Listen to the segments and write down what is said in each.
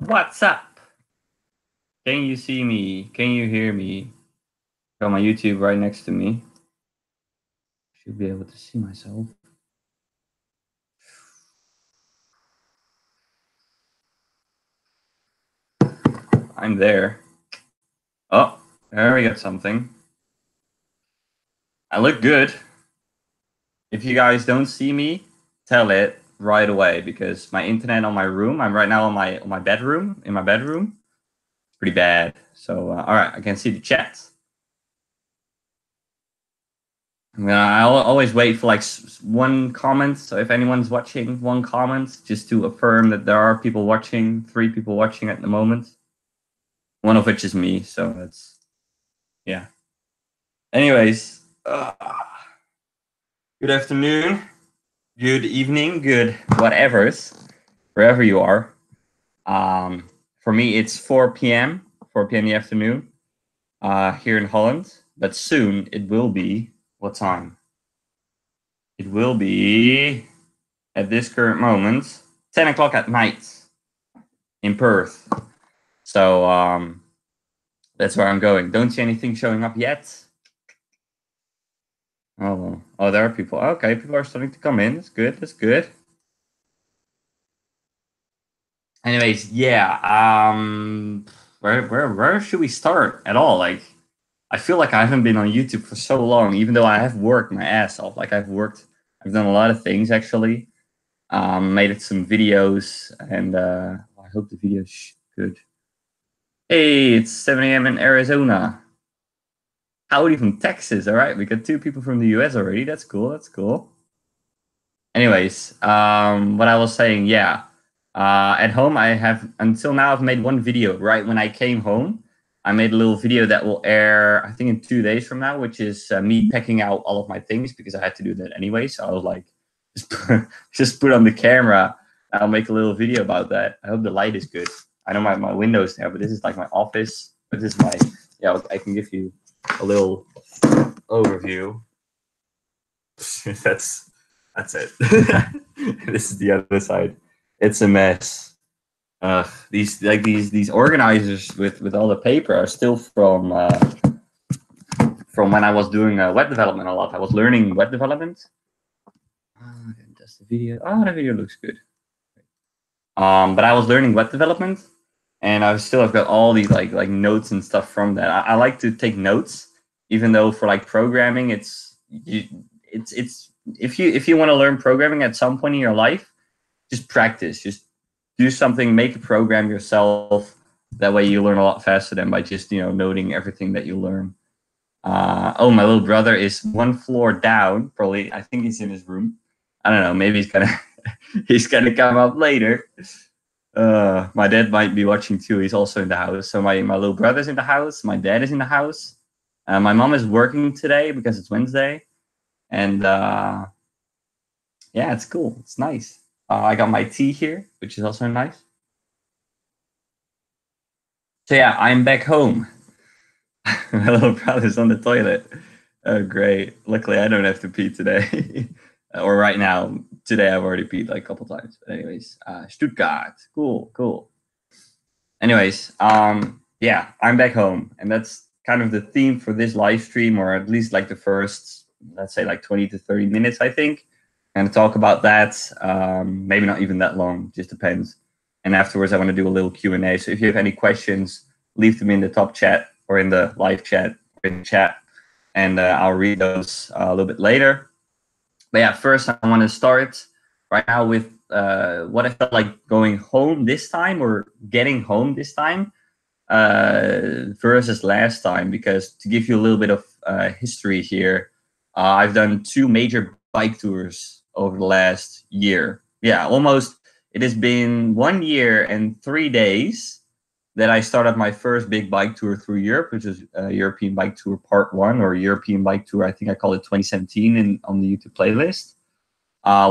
What's up? Can you see me? Can you hear me? Got my YouTube right next to me. Should be able to see myself. I'm there. Oh, there we got something. I look good. If you guys don't see me, tell it right away because my internet on my room. I'm right now on my bedroom. In my bedroom, it's pretty bad. So all right, I can see the chat. I'll always wait for like one comment. So if anyone's watching, one comment just to affirm that there are people watching. 3 people watching at the moment. One of which is me. So that's yeah. Anyways, good afternoon, good evening, good whatever's wherever you are. For me, it's 4 p.m. 4 p.m. in the afternoon here in Holland. But soon it will be what time? It will be at this current moment 10 o'clock at night in Perth. So that's where I'm going. Don't see anything showing up yet. Oh, there are people. Okay, people are starting to come in. That's good. That's good. Anyways, yeah. Where should we start at all? Like, I feel like I haven't been on YouTube for so long, even though I have worked my ass off. Like, I've done a lot of things actually. Made some videos, and I hope the video's good. Hey, it's 7 a.m. in Arizona. Howdy from Texas. All right, we got 2 people from the US already. That's cool. That's cool. Anyways, what I was saying, yeah. At home, I have until now I've made one video. Right when I came home, I made a little video that will air, I think, in 2 days from now, which is me packing out all of my things because I had to do that anyway. So I was like, just put on the camera. I'll make a little video about that. I hope the light is good. I know my window's there, but this is like my office. But this is my, yeah, I can give you a little overview. That's it. This is the other side. It's a mess. These organizers with all the paper are still from when I was doing web development a lot. I was learning web development. That's the video. Oh, the video looks good. But I was learning web development, and I've got all these like notes and stuff from that. I like to take notes, even though for like programming, it's if you want to learn programming at some point in your life, just practice. Just do something, make a program yourself. That way you learn a lot faster than by just noting everything that you learn. Oh, my little brother is 1 floor down. Probably, I think he's in his room. I don't know. Maybe he's gonna come up later. My dad might be watching too. He's also in the house. So my little brother's in the house. My dad is in the house. My mom is working today because it's Wednesday. And yeah, it's cool. It's nice. I got my tea here, which is also nice. So yeah, I'm back home. My little brother's on the toilet. Oh, great. Luckily, I don't have to pee today. Or right now. Today, I've already peed like a couple times. But anyways, Stuttgart. Cool. Anyways, yeah, I'm back home. And that's kind of the theme for this live stream, or at least like the first, let's say like 20 to 30 minutes, I think. And talk about that. Maybe not even that long, just depends. And afterwards, I want to do a little Q&A. So if you have any questions, leave them in the top chat or in the live chat, and I'll read those a little bit later. But yeah, first I want to start right now with what I felt like going home this time, or getting home this time, versus last time. Because to give you a little bit of history here, I've done 2 major bike tours over the last year. Yeah, almost. It has been 1 year and 3 days that I started my first big bike tour through Europe, which is European Bike Tour Part 1, or European Bike Tour, I think I call it 2017 on the YouTube playlist,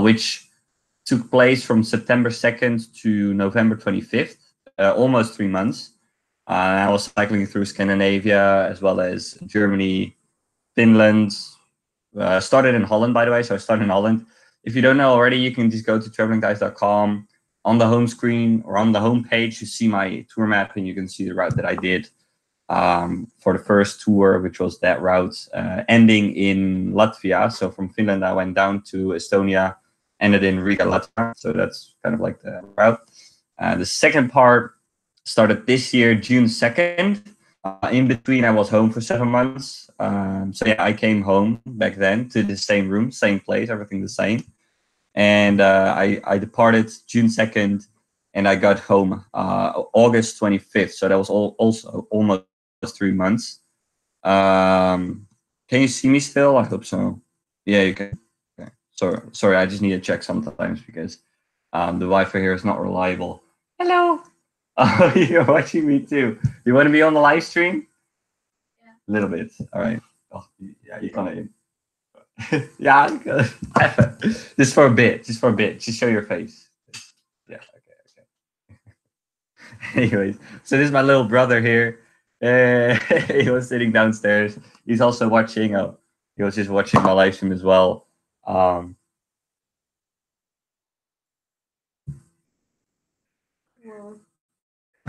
which took place from September 2nd to November 25th, almost 3 months. I was cycling through Scandinavia as well as Germany, Finland. Started in Holland, by the way, so I started in Holland. If you don't know already, you can just go to TravelingTice.com. on the home screen or on the home page, you see my tour map, and you can see the route that I did for the first tour, which was that route ending in Latvia. So from Finland, I went down to Estonia, ended in Riga, Latvia. So that's kind of like the route. The second part started this year, June 2nd. In between, I was home for 7 months. So yeah, I came home back then to the same room, same place, everything the same. And I departed June 2nd, and I got home August 25th. So that was also almost 3 months. Can you see me still? I hope so. Yeah, you can. Okay. Sorry, I just need to check sometimes because the Wi-Fi here is not reliable. Hello. Oh, you're watching me too. You want to be on the live stream? Yeah. A little bit. All right. Oh, yeah, you can. Yeah, just for a bit. Just for a bit. Just show your face. Yeah. Okay. Anyways, so this is my little brother here. He was sitting downstairs. He's also watching. Oh, he was just watching my live stream as well. Well,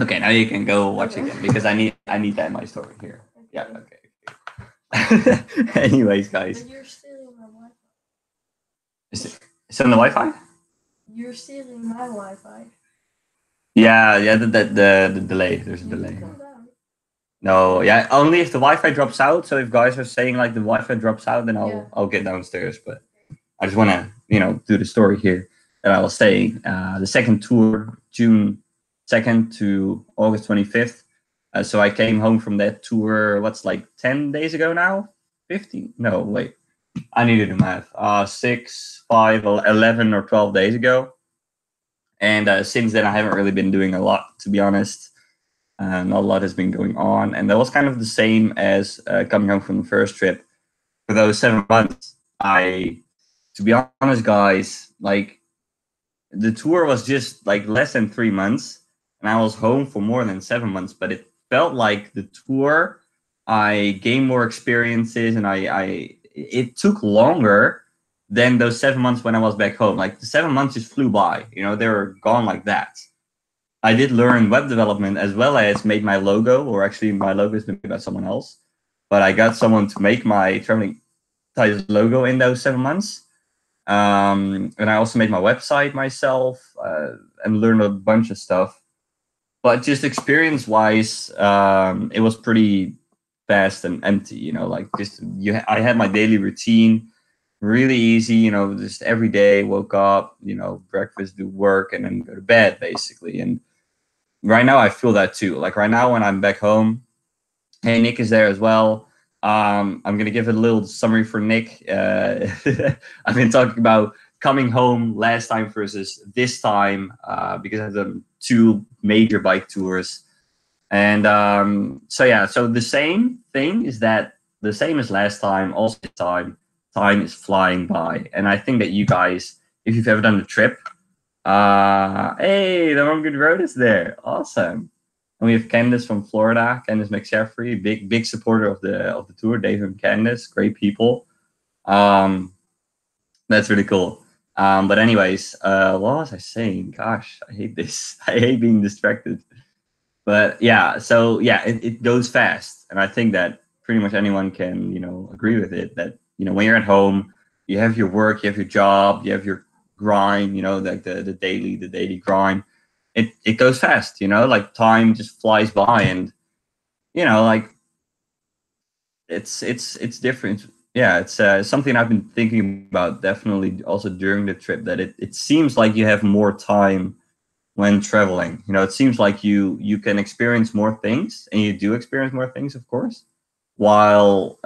Okay, now you can go watch again because I need that in my story here. okay. Yeah. Okay. Anyways, guys. But you're stealing my Wi-Fi. Is it on the Wi-Fi? You're stealing my Wi-Fi. Yeah. The delay. There's a delay. No, yeah, only if the Wi-Fi drops out. So if guys are saying like the Wi-Fi drops out, then I'll get downstairs. But I just want to do the story here that I was saying. The second tour, June 2nd to August 25th. So I came home from that tour. What's like 10 days ago now? 15? No, wait. I need to do math. 6, 5, 11 or 12 days ago. And since then, I haven't really been doing a lot, to be honest. Not a lot has been going on, and that was kind of the same as coming home from the first trip. For those 7 months, to be honest, guys, like the tour was just like less than 3 months, and I was home for more than 7 months. But it felt like the tour, I gained more experiences, and it took longer than those 7 months when I was back home. Like the 7 months just flew by, they were gone like that. I did learn web development as well as made my logo, or actually my logo has been made by someone else. But I got someone to make my TravelingTice logo in those 7 months. And I also made my website myself and learned a bunch of stuff. But just experience-wise, it was pretty fast and empty. I had my daily routine, really easy. Just every day, woke up, breakfast, do work, and then go to bed, basically. And right now I feel that too. Like right now when I'm back home, hey, Nick is there as well. I'm going to give a little summary for Nick. I've been talking about coming home last time versus this time because I've done 2 major bike tours. And so the same thing is that the same as last time, also this time is flying by. And I think that you guys, if you've ever done the trip, hey, the One Good Road is there. Awesome. And we have Candice from Florida, Candice McSheffrey, big supporter of the tour. Dave and Candice, great people. That's really cool. But anyways, what was I saying? Gosh, I hate this. I hate being distracted. But yeah, so yeah, it goes fast, and I think that pretty much anyone can agree with it. That when you're at home, you have your work, you have your job, you have your grind, like the daily grind. It goes fast, like time just flies by, and like it's different. Yeah, it's something I've been thinking about definitely also during the trip, that it seems like you have more time when traveling. It seems like you can experience more things, and you do experience more things, of course, while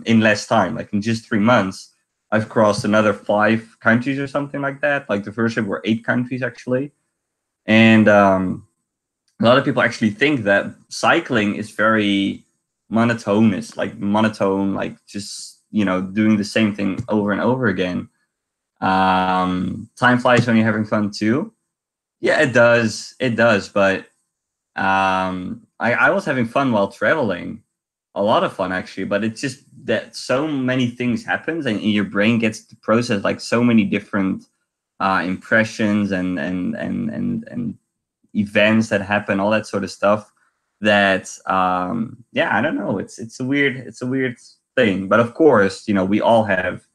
in less time. Like in just 3 months, I've crossed another 5 countries or something like that. Like the first trip were 8 countries actually. And a lot of people actually think that cycling is very monotonous, like monotone, like just doing the same thing over and over again. Time flies when you're having fun too. Yeah, it does. It does. But I was having fun while traveling, a lot of fun actually. But it's just that so many things happens, and your brain gets to process like so many different impressions and events that happen, all that sort of stuff. That yeah, I don't know. It's a weird thing. But of course, we all have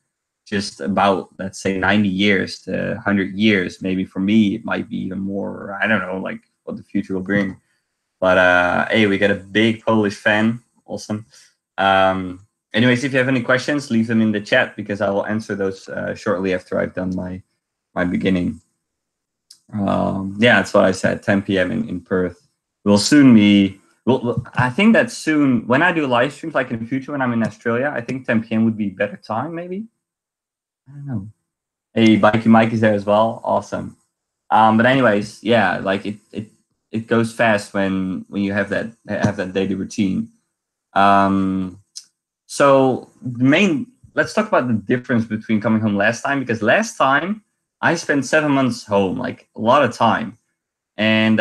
just about, let's say, 90 years to 100 years. Maybe for me, it might be even more. I don't know, like what the future will bring. But hey, we got a big Polish fan. Awesome. Anyways, if you have any questions, leave them in the chat because I will answer those shortly after I've done my beginning. Yeah, that's what I said. 10 p.m. in Perth. We'll soon be. I think that soon, when I do live streams, like in the future when I'm in Australia, I think 10 p.m. would be better time. Maybe. I don't know. Hey, Bikey Mike is there as well. Awesome. But anyways, yeah, like it goes fast when you have that daily routine. So let's talk about the difference between coming home last time, because last time I spent 7 months home, like a lot of time, and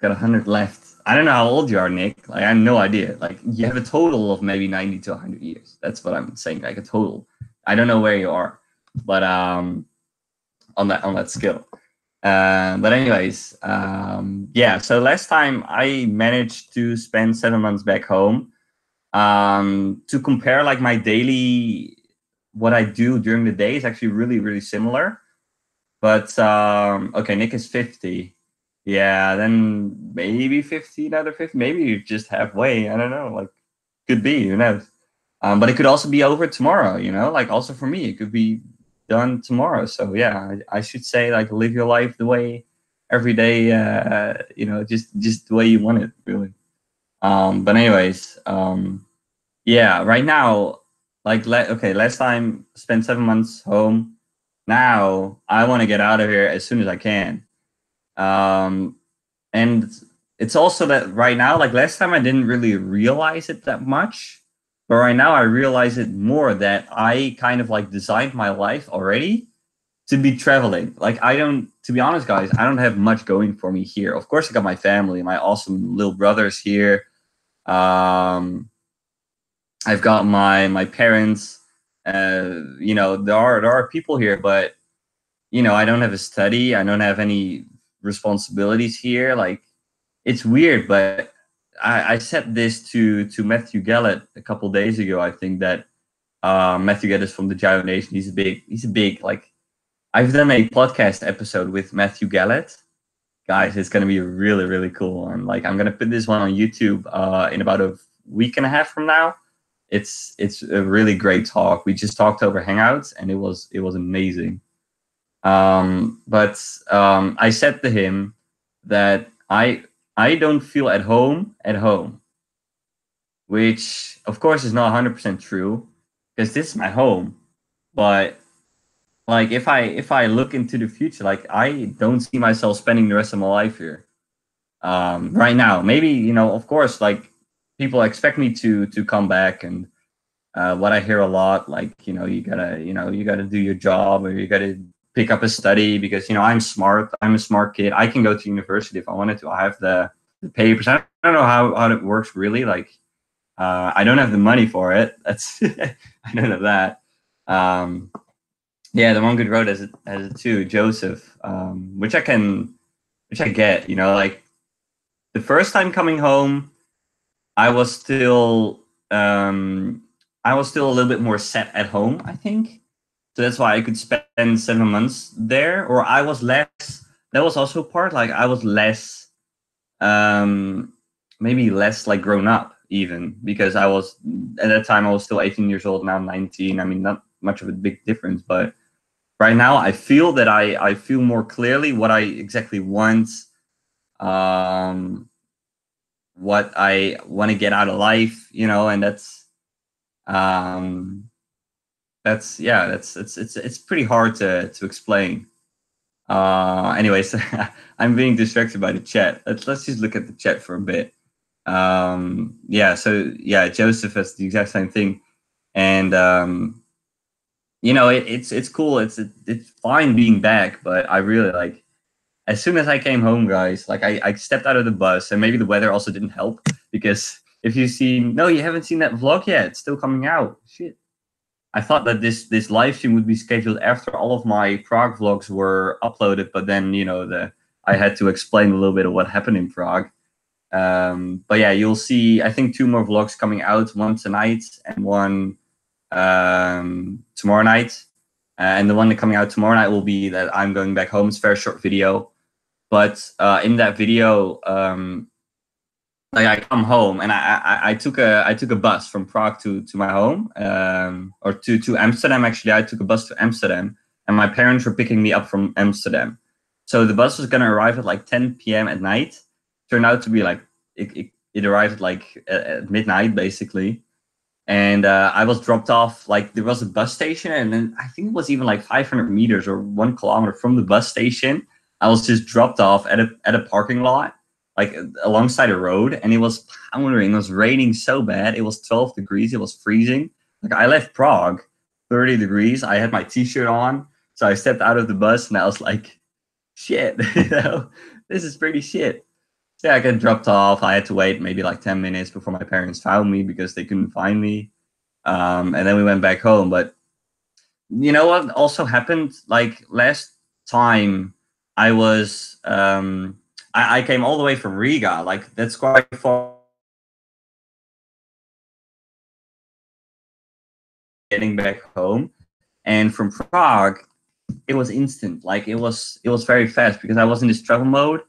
got 100 left. I don't know how old you are, Nick. Like I have no idea. Like you have a total of maybe 90 to 100 years. That's what I'm saying. Like a total. I don't know where you are, but on that scale. But anyways, yeah. So last time I managed to spend 7 months back home. To compare, like my daily, what I do during the day is actually really, really similar. But okay, Nick is 50. Yeah, then maybe 50, another 50. Maybe you're just halfway. I don't know. Like, could be. Who knows? But it could also be over tomorrow. Like also for me, it could be done tomorrow. So yeah, I should say like live your life the way every day. Just the way you want it, really. But anyways, yeah. Right now, like okay, last time spent 7 months home. Now I want to get out of here as soon as I can. And it's also that right now, like last time I didn't really realize it that much, but right now I realize it more, that I kind of like designed my life already to be traveling. Like to be honest, guys, I don't have much going for me here. Of course, I got my family, my awesome little brothers here. I've got my parents. There are people here, but I don't have a study. I don't have any responsibilities here. Like, it's weird, but I said this to Matthew Galette a couple days ago. I think that Matthew Galette is from the Gyro Nation. He's a big like. I've done a podcast episode with Matthew Galette. Guys, it's gonna be really, really cool. And like, I'm gonna put this one on YouTube in about a week and a half from now. It's a really great talk. We just talked over Hangouts, and it was amazing. But I said to him that I don't feel at home, which of course is not 100% true, because this is my home. But like if I look into the future, like I don't see myself spending the rest of my life here. Right now, maybe of course, like people expect me to come back, and what I hear a lot, like you gotta do your job, or you gotta pick up a study, because I'm smart. I'm a smart kid. I can go to university if I wanted to. I have the papers. I don't know how it works really. Like I don't have the money for it. That's I don't have that. Yeah, the one good road has it too, Joseph. Which I get. Like the first time coming home, I was still a little bit more set at home, I think. So that's why I could spend 7 months there. Or I was less. That was also part. Like I was less, maybe less like grown up even, because I was at that time I was still 18 years old. Now I'm 19. I mean, not much of a big difference, but right now I feel that I feel more clearly what I exactly want. What I want to get out of life, and it's pretty hard to explain. Anyways, I'm being distracted by the chat. Let's just look at the chat for a bit. Yeah, so yeah, Joseph has the exact same thing, and it's cool. It's fine being back, but I really like. As soon as I came home, guys, like I stepped out of the bus, and maybe the weather also didn't help, because if you haven't seen that vlog yet, it's still coming out. Shit. I thought that this live stream would be scheduled after all of my Prague vlogs were uploaded, but then I had to explain a little bit of what happened in Prague. But yeah, you'll see, I think 2 more vlogs coming out, one tonight and one tomorrow night. And the one that coming out tomorrow night will be that I'm going back home. It's a very short video, but in that video, like I come home and I took a bus from Prague to my home, or to Amsterdam. Actually, I took a bus to Amsterdam, and my parents were picking me up from Amsterdam. So the bus was gonna arrive at like 10 p.m. at night. Turned out to be like it arrived at like at midnight basically, and I was dropped off. Like there was a bus station, and then I think it was even like 500 meters or 1 kilometer from the bus station. I was just dropped off at a parking lot, like alongside a road, and it was powdering. It was raining so bad. It was 12 degrees. It was freezing. Like I left Prague, 30 degrees. I had my t-shirt on, so I stepped out of the bus, and I was like, "Shit, this is pretty shit." So yeah, I got dropped off. I had to wait maybe like 10 minutes before my parents found me because they couldn't find me. And then we went back home. But you know what also happened? Like last time, I was I came all the way from Riga. Like that's quite far. Getting back home, and from Prague, it was instant. Like it was very fast because I was in this travel mode,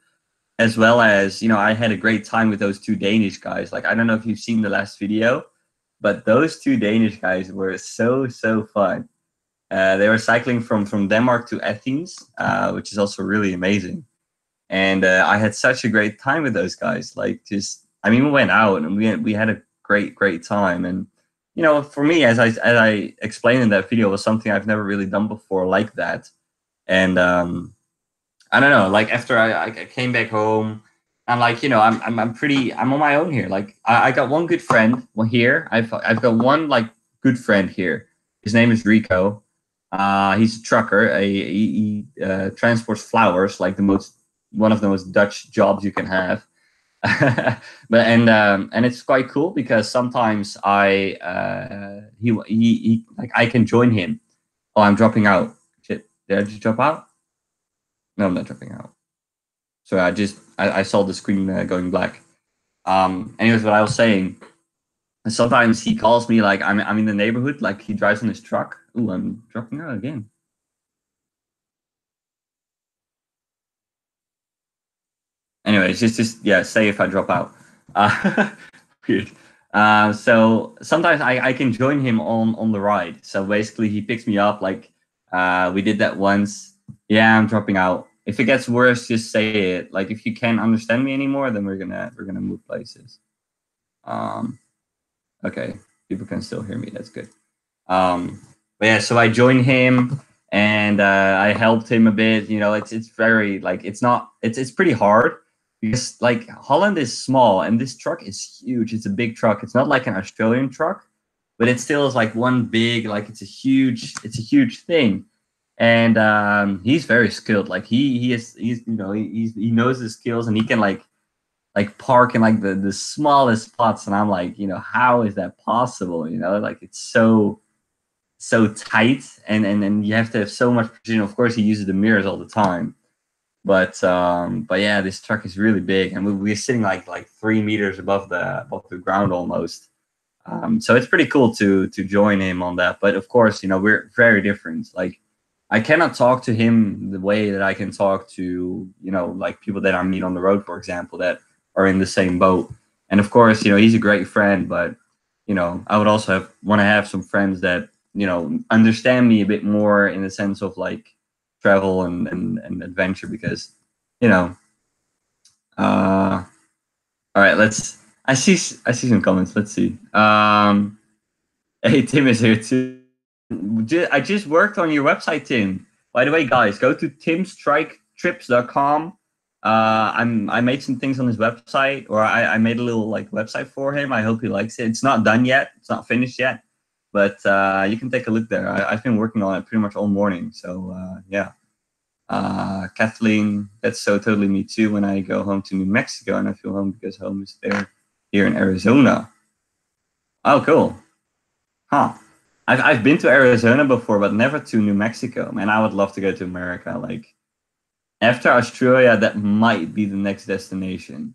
as well as I had a great time with those 2 Danish guys. Like I don't know if you've seen the last video, but those 2 Danish guys were so fun. They were cycling from Denmark to Athens, which is also really amazing. And I had such a great time with those guys. Like we went out and we had a great time. And for me, as I explained in that video, was something I've never really done before like that. And I don't know. Like after I came back home, I'm like I'm on my own here. Like I got one good friend here. I've got one like good friend here. His name is Rico. He's a trucker. He transports flowers, like one of the most Dutch jobs you can have. But and it's quite cool because sometimes he like I can join him. Oh, I'm dropping out. Shit, did I just drop out? No, I'm not dropping out. So I saw the screen going black. Anyways, what I was saying. Sometimes he calls me like I'm in the neighborhood, like he drives in his truck. Ooh, I'm dropping out again. Anyways, just yeah, say if I drop out. Weird. So sometimes I can join him on the ride. So basically he picks me up. Like we did that once. Yeah, I'm dropping out. If it gets worse, just say it. Like if you can't understand me anymore, then we're gonna move places. Okay, people can still hear me. That's good. But yeah, so I joined him and I helped him a bit. It's very like it's pretty hard because like Holland is small and this truck is huge. It's a big truck. It's not like an Australian truck, but it still is like one big, like it's a huge thing. And he's very skilled. Like he knows his skills and he can like park in like the smallest spots. And I'm like, how is that possible? Like it's so tight and you have to have so much precision. Of course, he uses the mirrors all the time. But yeah, this truck is really big, and we're sitting like 3 meters above the ground almost. So it's pretty cool to join him on that. But of course, we're very different. Like I cannot talk to him the way that I can talk to like people that I meet on the road, for example, that are in the same boat. And of course, he's a great friend, but I would also want to have some friends that understand me a bit more in the sense of like travel and adventure, because all right, I see some comments. Let's see. Hey, Tim is here too. I just worked on your website, Tim. By the way, guys, go to timstriketrips.com. I made some things on his website, or I made a little like website for him. I hope he likes it. It's not done yet. It's not finished yet, but you can take a look there. I've been working on it pretty much all morning. So yeah. Kathleen, that's so totally me too. When I go home to New Mexico and I feel home because home is there here in Arizona. Oh, cool. Huh. I've been to Arizona before, but never to New Mexico. Man, I would love to go to America. Like after Australia, that might be the next destination.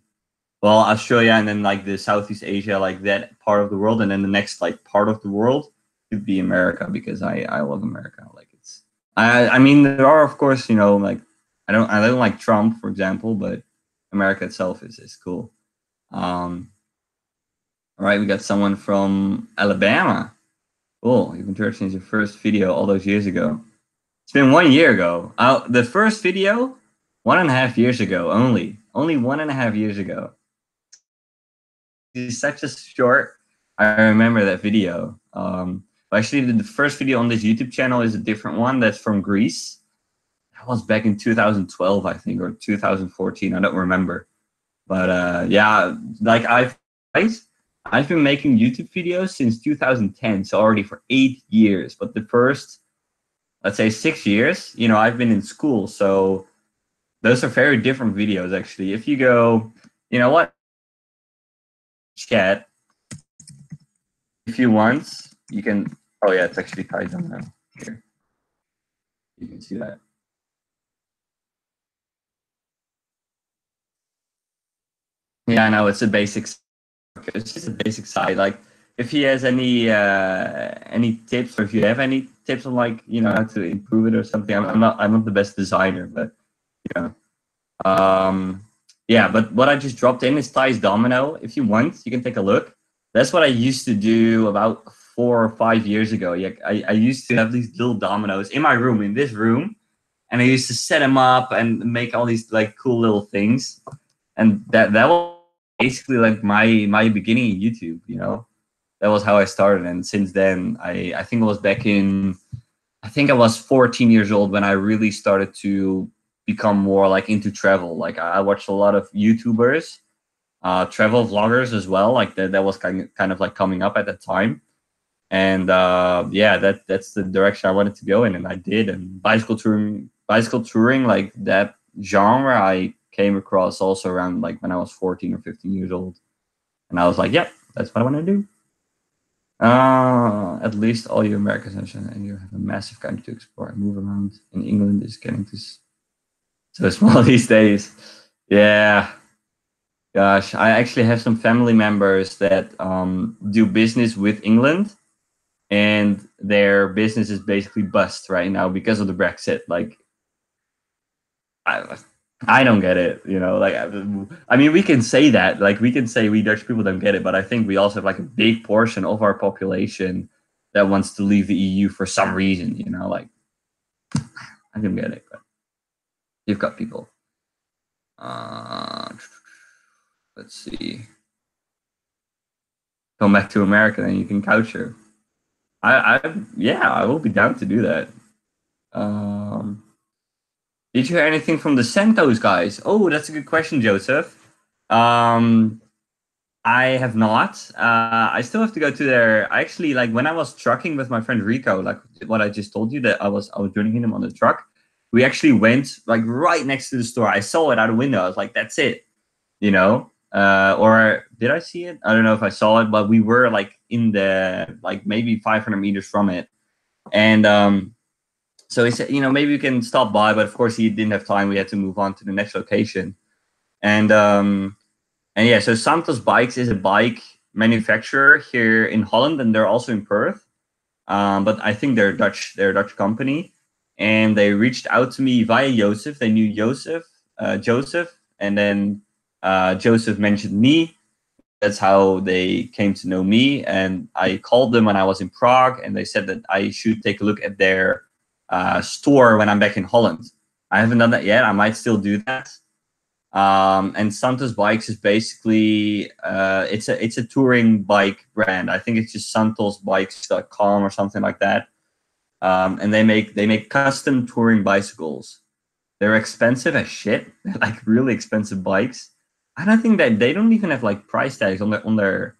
Well, Australia and then like the Southeast Asia, like that part of the world, and then the next like part of the world could be America because I love America. Like it's I mean there are of course like I don't like Trump for example, but America itself is cool. All right, we got someone from Alabama. Cool, you've been church since your first video all those years ago. It's been 1 year ago. The first video, 1.5 years ago only 1.5 years ago. It's such a short. I remember that video. Actually, the first video on this YouTube channel is a different one. That's from Greece. That was back in 2012, I think, or 2014. I don't remember. But yeah, like I've been making YouTube videos since 2010, so already for 8 years. But the first, let's say 6 years, I've been in school. So those are very different videos, actually. If you go, you know what? Chat. If you want, you can. Oh yeah, it's actually tied down now. Here, you can see that. Yeah, I know it's a basic. It's just a basic site. Like, if he has any tips, or if you have any tips on like how to improve it or something. I'm not the best designer, but yeah. But what I just dropped in is Ty's Domino. If you want, you can take a look. That's what I used to do about 4 or 5 years ago. Yeah, I used to have these little dominoes in my room, in this room, and I used to set them up and make all these like cool little things. And that was basically like my beginning in YouTube. That was how I started. And since then, I think it was back in, I think I was 14 years old when I really started to become more like into travel. Like I watched a lot of YouTubers. Travel vloggers as well, like that was kind of like coming up at that time, and yeah, that's the direction I wanted to go in, and I did. And bicycle touring, like that genre, I came across also around like when I was 14 or 15 years old, and I was like, yep, that's what I want to do. At least all you Americans and you have a massive country to explore and move around. In England is getting so small these days. Yeah. Gosh, I actually have some family members that do business with England, and their business is basically bust right now because of the Brexit. Like, I don't get it. Like I mean, we can say that. Like, we can say we Dutch people don't get it, but I think we also have like a big portion of our population that wants to leave the EU for some reason. Like I don't get it, but you've got people. Let's see. Come back to America, and you can couch her. Yeah, I will be down to do that. Did you hear anything from the Santos guys? Oh, that's a good question, Joseph. I have not. I still have to go to their. Actually, like when I was trucking with my friend Rico, like what I just told you, that I was joining him on the truck. We actually went like right next to the store. I saw it out the window. I was like, "That's it," Or did I see it? I don't know if I saw it, but we were like in the like maybe 500 meters from it, and so he said, maybe we can stop by, but of course he didn't have time. We had to move on to the next location, and yeah, so Santos Bikes is a bike manufacturer here in Holland, and they're also in Perth. But I think they're Dutch. They're a Dutch company, and they reached out to me via Joseph. They knew Joseph, and then Joseph mentioned me. That's how they came to know me, and I called them when I was in Prague, and they said that I should take a look at their store when I'm back in Holland. I haven't done that yet. I might still do that. And Santos Bikes is basically it's a touring bike brand. I think it's just santosbikes.com or something like that. And they make custom touring bicycles. They're expensive as shit. They're like really expensive bikes. I don't think that they don't even have like price tags on their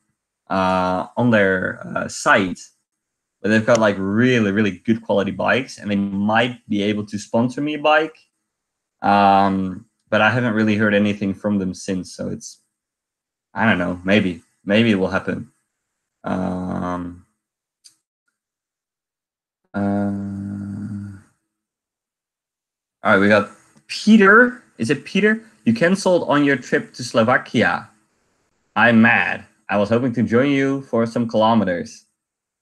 site, but they've got like really really good quality bikes, and they might be able to sponsor me a bike. But I haven't really heard anything from them since, so it's, I don't know, maybe it will happen. All right, we got Peter. Is it Peter? You canceled on your trip to Slovakia. I'm mad. I was hoping to join you for some kilometers.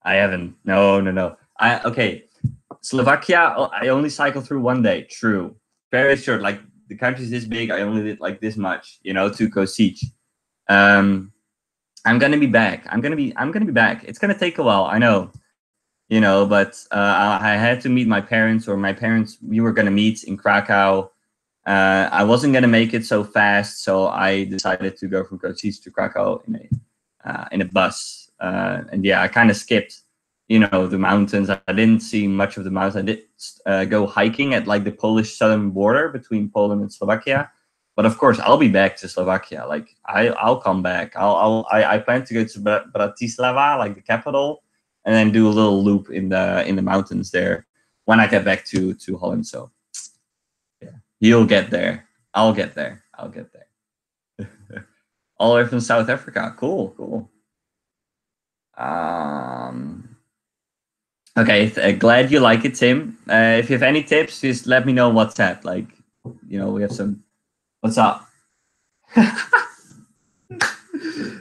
I haven't. No. Okay. Slovakia, I only cycled through one day. True. Very short. Like the country's this big. I only did like this much, to Kosice. I'm gonna be back. I'm gonna be back. It's gonna take a while. I know. But I had to meet my parents, we were gonna meet in Krakow. I wasn't gonna make it so fast, so I decided to go from Kosice to Krakow in a bus. And yeah, I kind of skipped, the mountains. I didn't see much of the mountains. I did go hiking at like the Polish southern border between Poland and Slovakia. But of course, I'll be back to Slovakia. Like I'll come back. I plan to go to Bratislava, like the capital, and then do a little loop in the mountains there when I get back to Holland. So yeah, you'll get there. I'll get there. All the way from South Africa. Cool. Okay, glad you like it, Tim. If you have any tips, just let me know on WhatsApp. Like, we have some. What's up?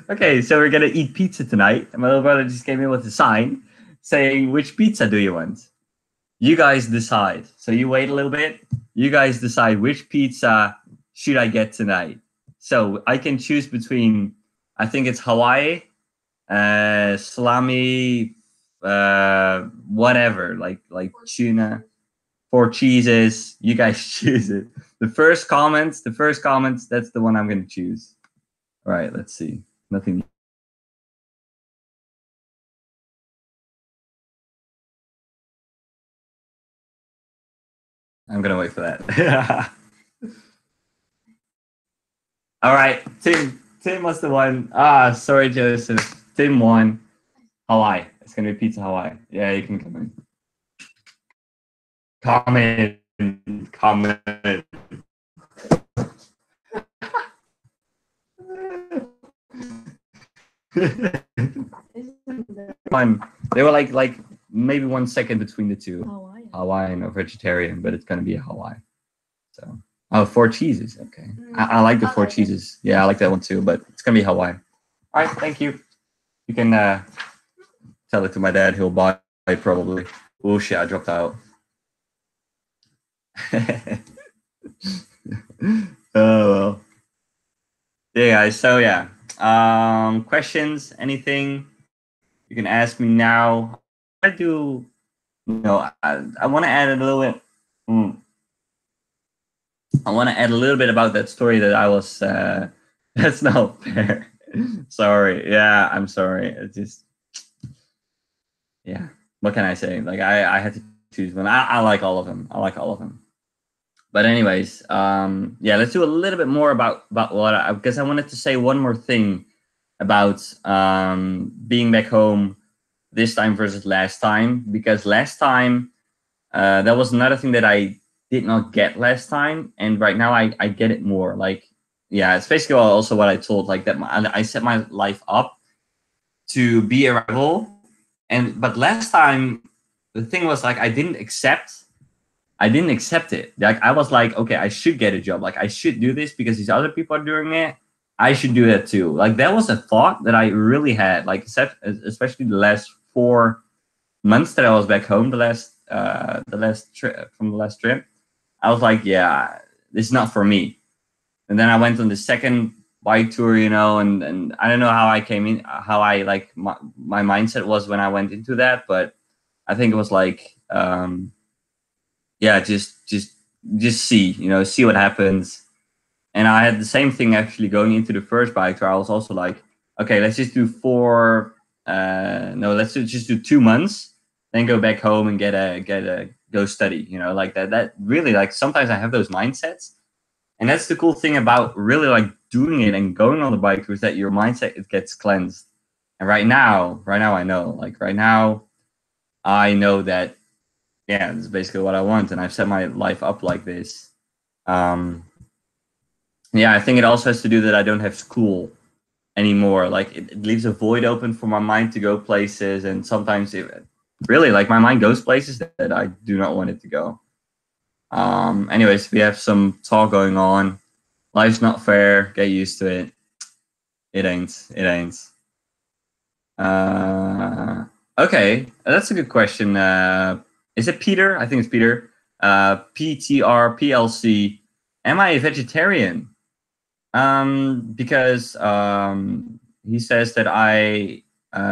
Okay, so we're gonna eat pizza tonight. And my little brother just came in with a sign saying, "Which pizza do you want?" You guys decide. So you wait a little bit. You guys decide which pizza should I get tonight. So I can choose between, I think it's Hawaii, salami, whatever, like tuna, 4 cheeses. You guys choose it. The first comments, that's the one I'm going to choose. All right, let's see. Nothing. I'm going to wait for that. All right, Tim was the one. Sorry, Joseph. Tim won. Hawaii. It's going to be Pizza Hawaii. Yeah, you can come in. Comment. They were like maybe 1 second between the two. Hawaiian or vegetarian, but it's gonna be a Hawaii. So 4 cheeses. Okay, I like the 4 cheeses. Yeah, I like that one too. But it's gonna be Hawaii. All right, thank you. You can tell it to my dad. He'll buy it probably. Oh shit! I dropped out. Oh well. Yeah, guys. So yeah. Questions? Anything? You can ask me now. I do. I want to add a little bit. I want to add a little bit about that story that I was. That's not fair. Sorry. Yeah, I'm sorry. It's just. Yeah. What can I say? Like I had to choose one. I like all of them. But anyways, yeah, let's do a little bit more about what because I wanted to say one more thing about being back home this time versus last time, because last time that was another thing that I did not get last time, and right now I get it more. Like, yeah, it's basically also what I told, like that I set my life up to be a rebel, but last time the thing was like I didn't accept it. Like I was like, okay, I should get a job. Like I should do this because these other people are doing it. I should do that too. Like that was a thought that I really had. Like especially the last 4 months that I was back home, the last trip, I was like, yeah, this is not for me. And then I went on the second bike tour, and I don't know how I came in, how I like my mindset was when I went into that, but I think it was like. Yeah, just see, see what happens. And I had the same thing actually going into the first bike tour. I was also like, okay, let's just do let's just do 2 months, then go back home and get a go study, like that really, like sometimes I have those mindsets. And that's the cool thing about really like doing it and going on the bike tour, is that your mindset, it gets cleansed. And right now I know that, yeah, this is basically what I want, and I've set my life up like this. Yeah, I think it also has to do that I don't have school anymore. Like it leaves a void open for my mind to go places, and sometimes really, like my mind goes places that I do not want it to go. Anyways, we have some talk going on. Life's not fair. Get used to it. It ain't. It ain't. Okay, that's a good question. Is it Peter? I think it's Peter. PTRPLC. Am I a vegetarian? Because he says that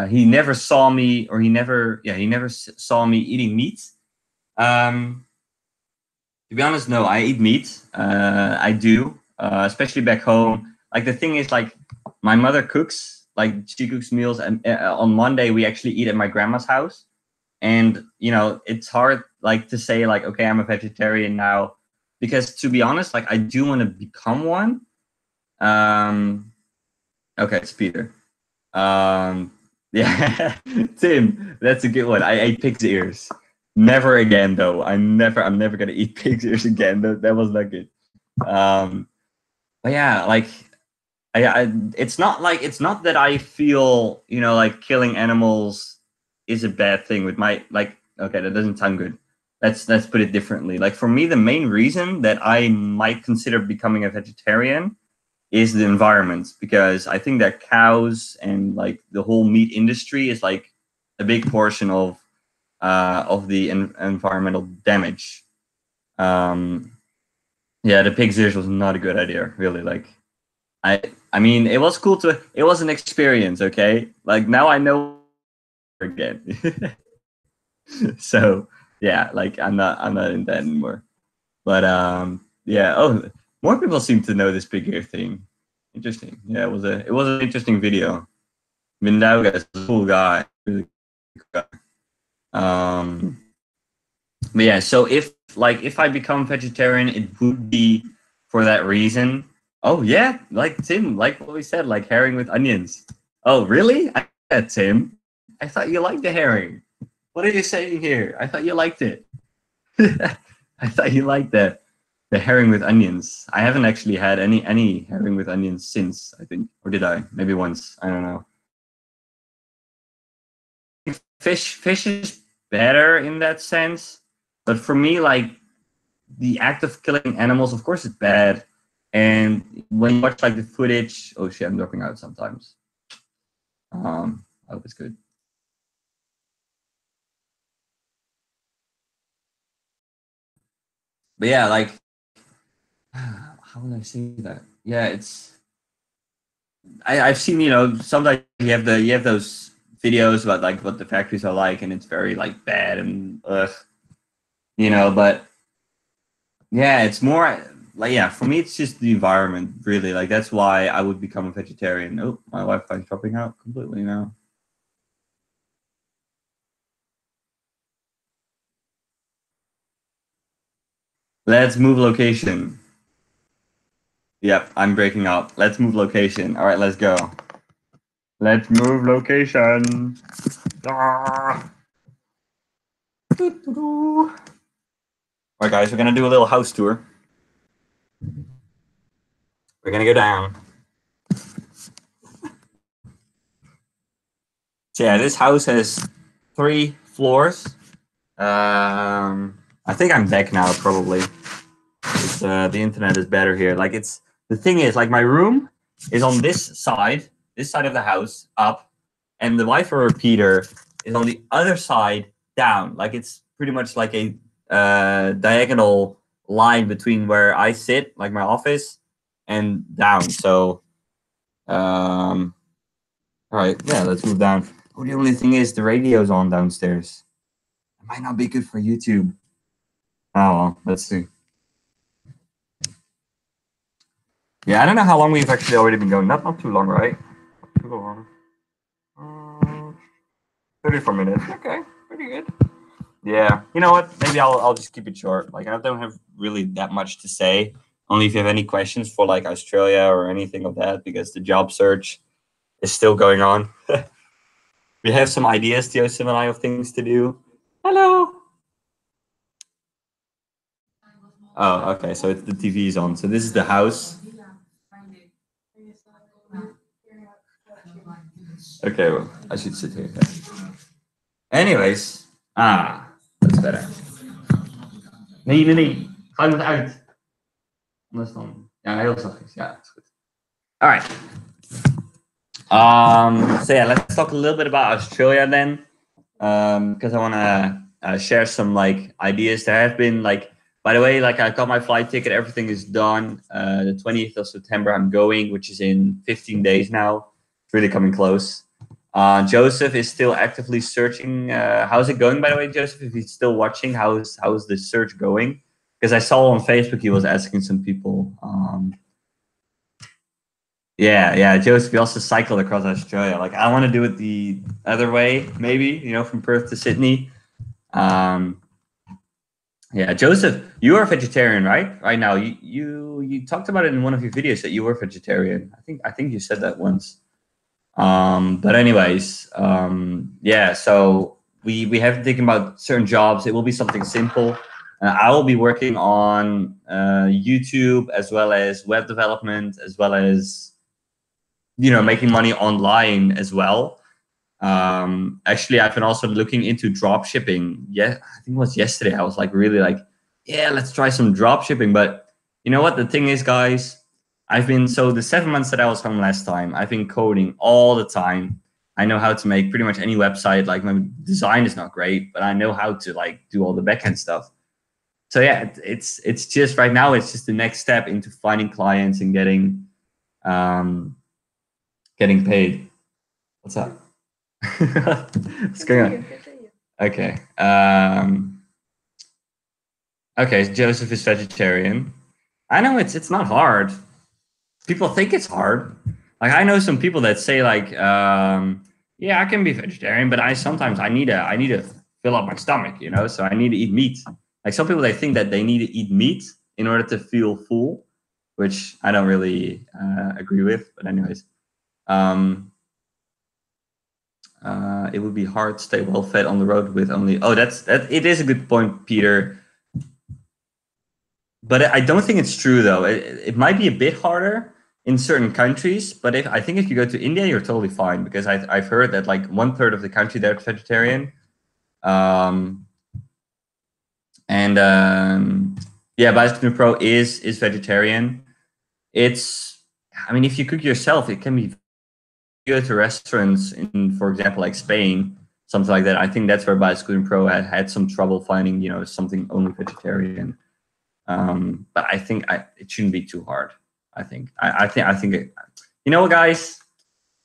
he never saw me, or he never saw me eating meat. To be honest, no, I eat meat. I do, especially back home. Like the thing is, like my mother cooks, like she cooks meals, and on Monday we actually eat at my grandma's house. And you know, it's hard like to say like, okay, I'm a vegetarian now, because to be honest, like I do want to become one. Okay, it's Peter. Yeah, Tim, that's a good one. I ate pig's ears. Never again, though. I'm never gonna eat pig's ears again. That was not good. But yeah, like it's not that I feel, you know, like killing animals is a bad thing with my, like, okay, that doesn't sound good. Let's put it differently. Like for me, the main reason that I might consider becoming a vegetarian is the environment, because I think that cows and like the whole meat industry is like a big portion of the environmental damage. Yeah, the pig's ears was not a good idea, really. Like, I mean, it was cool it was an experience, okay? Like now I know again. So yeah, like I'm not in that anymore. But yeah. Oh, more people seem to know this pig ear thing. Interesting. Yeah, it was an interesting video. Mindaugas is a cool guy. Really cool guy. But yeah, so if I become vegetarian, it would be for that reason. Oh yeah, like Tim, like what we said, like herring with onions. Oh really? Tim. I thought you liked the herring. What are you saying here? I thought you liked it. I thought you liked that. The herring with onions. I haven't actually had any herring with onions since, I think. Or did I? Maybe once. I don't know. Fish is better in that sense. But for me, like the act of killing animals, of course, it's bad. And when you watch like the footage, oh shit, I'm dropping out sometimes. I hope it's good. But yeah, like how would I say that? Yeah, it's I've seen, you know, sometimes you have those videos about like what the factories are like, and it's very like bad and you know, but yeah, it's more like, yeah, for me it's just the environment, really. Like that's why I would become a vegetarian. Oh, my Wi-Fi is dropping out completely now. Let's move location. Yep, I'm breaking up. Let's move location. All right, let's go. Let's move location. Ah. All right, guys, we're gonna do a little house tour. We're gonna go down. So yeah, this house has 3 floors. I think I'm back now, probably. The internet is better here. Like the thing is, like my room is on this side of the house up, and the Wi-Fi repeater is on the other side down. Like it's pretty much like a diagonal line between where I sit, like my office, and down. So, all right, yeah, let's move down. Oh, the only thing is the radio's on downstairs. It might not be good for YouTube. Oh well, let's see. Yeah, I don't know how long we've actually already been going. Not too long, right? Not too long. 34 minutes. Okay, pretty good. Yeah, you know what? Maybe I'll just keep it short. Like I don't have really that much to say. Only if you have any questions for like Australia or anything of that, because the job search is still going on. We have some ideas, Tiosim and I, of things to do. Hello. Oh, okay. So the TV is on. So this is the house. Okay, well, I should sit here. Anyways, Dat is better. Nee. Ga er uit. Anders dan... Ja, heel zachtjes. Ja, dat is goed. All right. So yeah, let's talk a little bit about Australia then, because I want to share some like ideas. There have been like, by the way, like I got my flight ticket, everything is done. The 20th of September I'm going, which is in 15 days now. It's really coming close. Joseph is still actively searching. How's it going, by the way, Joseph? If he's still watching, how's the search going? Because I saw on Facebook he was asking some people. Yeah, Joseph, you also cycled across Australia. Like, I want to do it the other way, maybe, from Perth to Sydney. Yeah, Joseph, you are a vegetarian, right? Right now, you talked about it in one of your videos that you were vegetarian. I think you said that once. But anyways, yeah. So we have to think about certain jobs. It will be something simple. I will be working on YouTube as well as web development, as well as making money online as well. Actually, I've been also looking into drop shipping. Yeah, I think it was yesterday. I was like really like, yeah, let's try some drop shipping. But you know what? The thing is, guys, the 7 months that I was home last time, I've been coding all the time. I know how to make pretty much any website. Like, my design is not great, but I know how to like do all the backend stuff. So yeah, it's just right now, it's just the next step into finding clients and getting paid. What's up? What's going on? Okay. Okay, Joseph is vegetarian. I know it's not hard. People think it's hard. Like, I know some people that say like, yeah, I can be vegetarian, but sometimes I need to fill up my stomach, so I need to eat meat. Like, some people, they think that they need to eat meat in order to feel full, which I don't really agree with. But anyways, it would be hard to stay well fed on the road with only. Oh, it is a good point, Peter. But I don't think it's true though. It might be a bit harder in certain countries, but I think if you go to India, you're totally fine, because I've heard that like 1/3 of the country there is vegetarian. Yeah, Bicycle Pro is vegetarian. I mean, if you cook yourself, it can be. Go to restaurants in, for example, like Spain, something like that. I think that's where Bicycle Pro had some trouble finding, something only vegetarian. But I think it shouldn't be too hard. I think, you know what, guys,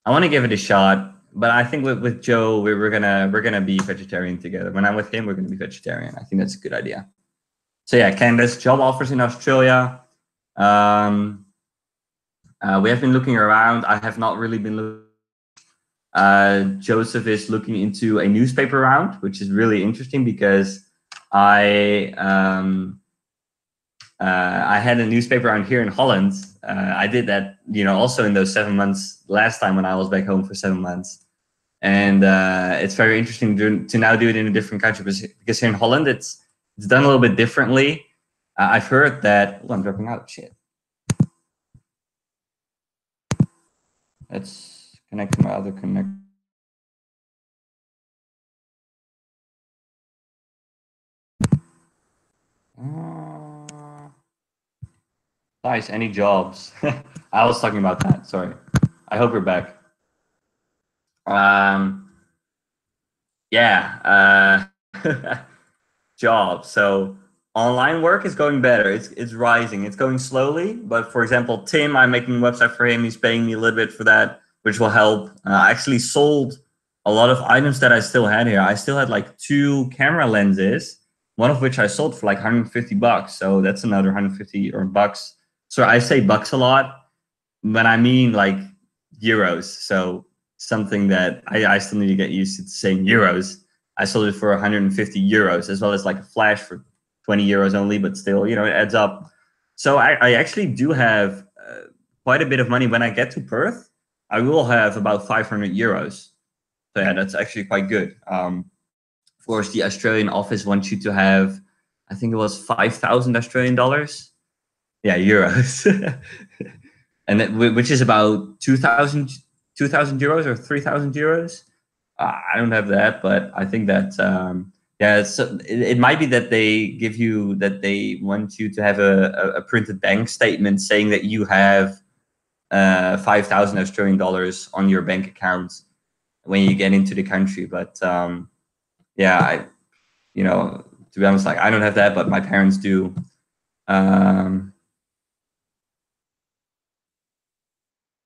I want to give it a shot, but I think with Joe, we're gonna be vegetarian together. When I'm with him, we're gonna be vegetarian. I think that's a good idea. So yeah, Candace, job offers in Australia. We have been looking around. I have not really been looking. Joseph is looking into a newspaper round, which is really interesting, because I had a newspaper round here in Holland. I did that, also in those 7 months last time when I was back home for 7 months. And it's very interesting to now do it in a different country, because here in Holland, it's done a little bit differently. I've heard that, oh, I'm dropping out, shit. Let's connect to my other connector. Nice, any jobs? I was talking about that, sorry. I hope you're back. Yeah, jobs. So online work is going better. It's rising. It's going slowly, but for example, Tim, I'm making a website for him. He's paying me a little bit for that, which will help. I actually sold a lot of items that I still had here. I still had like 2 camera lenses, one of which I sold for like 150 bucks. So that's another 150 or bucks. So I say bucks a lot, but I mean like euros. So something that I still need to get used to saying euros. I sold it for 150 euros, as well as like a flash for 20 euros only, but still, it adds up. So I actually do have quite a bit of money. When I get to Perth, I will have about 500 euros. So yeah, that's actually quite good. Of course, the Australian office wants you to have, I think it was 5,000 Australian dollars. Yeah, euros. And which is about 2,000 euros or 3,000 euros. I don't have that, but I think that, Yeah, it might be that they want you to have a printed bank statement saying that you have 5,000 Australian dollars on your bank account when you get into the country. But yeah, to be honest, like I don't have that, but my parents do.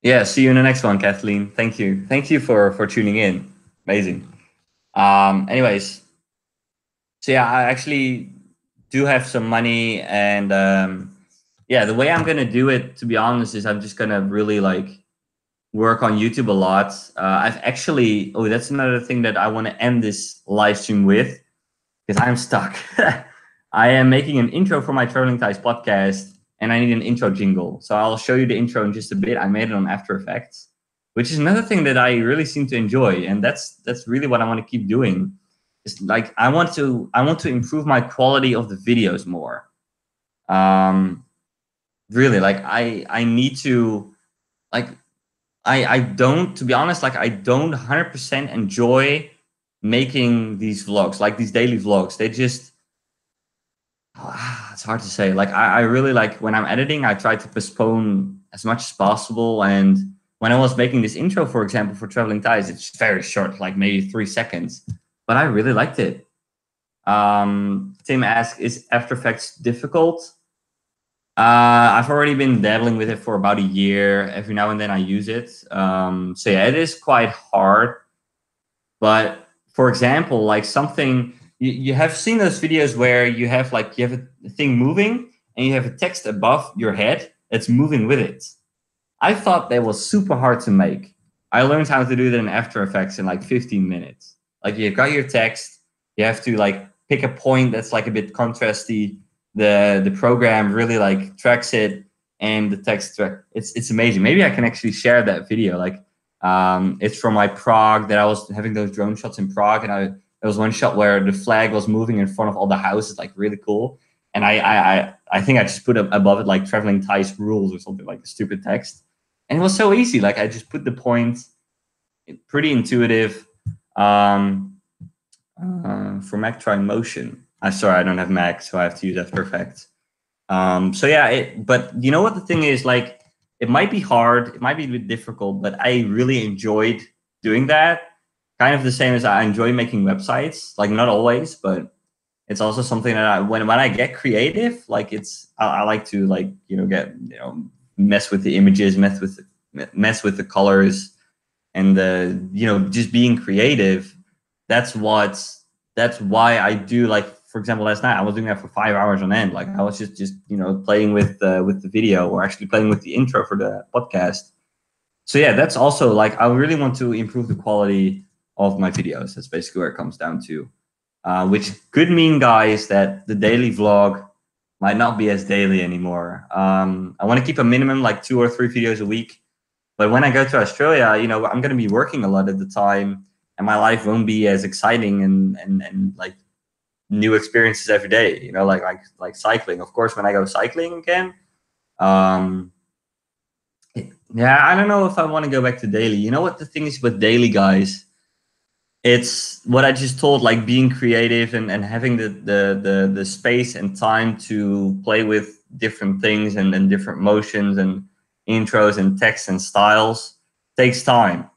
Yeah, see you in the next one, Kathleen. Thank you for tuning in. Amazing. Anyways, so yeah, I actually do have some money, and yeah, the way I'm gonna do it, to be honest, is I'm just gonna really like work on YouTube a lot. I've actually, that's another thing that I want to end this live stream with, because I'm stuck. I am making an intro for my TravelingTice podcast, and I need an intro jingle. So I'll show you the intro in just a bit. I made it on After Effects, which is another thing that I really seem to enjoy, and that's really what I want to keep doing. It's like I want to improve my quality of the videos more. Really, like I need to, like I don't, to be honest, like I don't 100% enjoy making these vlogs, like these daily vlogs. They just, it's hard to say. Like I really like when I'm editing, I try to postpone as much as possible. And when I was making this intro, for example, for TravelingTice, it's very short, like maybe 3 seconds, but I really liked it. Tim asks, is After Effects difficult? I've already been dabbling with it for about a year. Every now and then I use it. So yeah, it is quite hard. But for example, like something, you have seen those videos where you have a thing moving and you have a text above your head that's moving with it. I thought that was super hard to make. I learned how to do that in After Effects in like 15 minutes. Like you've got your text, you have to like pick a point that's like a bit contrasty. The program really like tracks it, and the text it's amazing. Maybe I can actually share that video. Like it's from my Prague, that I was having those drone shots in Prague, and there was one shot where the flag was moving in front of all the houses, like really cool. And I think I just put above it like TravelingTice rules or something, like a stupid text. And it was so easy. Like I just put the points, pretty intuitive. For Mac, try Motion. I'm sorry, I don't have Mac, so I have to use After Effects. So yeah, but you know what the thing is, like, it might be hard, it might be a bit difficult, but I really enjoyed doing that. Kind of the same as I enjoy making websites, like not always, but it's also something that when I get creative, like I like to like, mess with the images, mess with the colors, and just being creative. That's why I do, like, for example, last night I was doing that for 5 hours on end. Like I was just playing with the video, or actually playing with the intro for the podcast. So yeah, that's also like, I really want to improve the quality of my videos. That's basically where it comes down to. Which could mean, guys, that the daily vlog might not be as daily anymore. I want to keep a minimum like 2 or 3 videos a week. But when I go to Australia, I'm going to be working a lot at the time, and my life won't be as exciting and like new experiences every day. Like cycling. Of course, when I go cycling again, yeah, I don't know if I want to go back to daily. You know what the thing is with daily, guys? It's what I just told, like being creative and having the space and time to play with different things and different motions and intros and texts and styles takes time.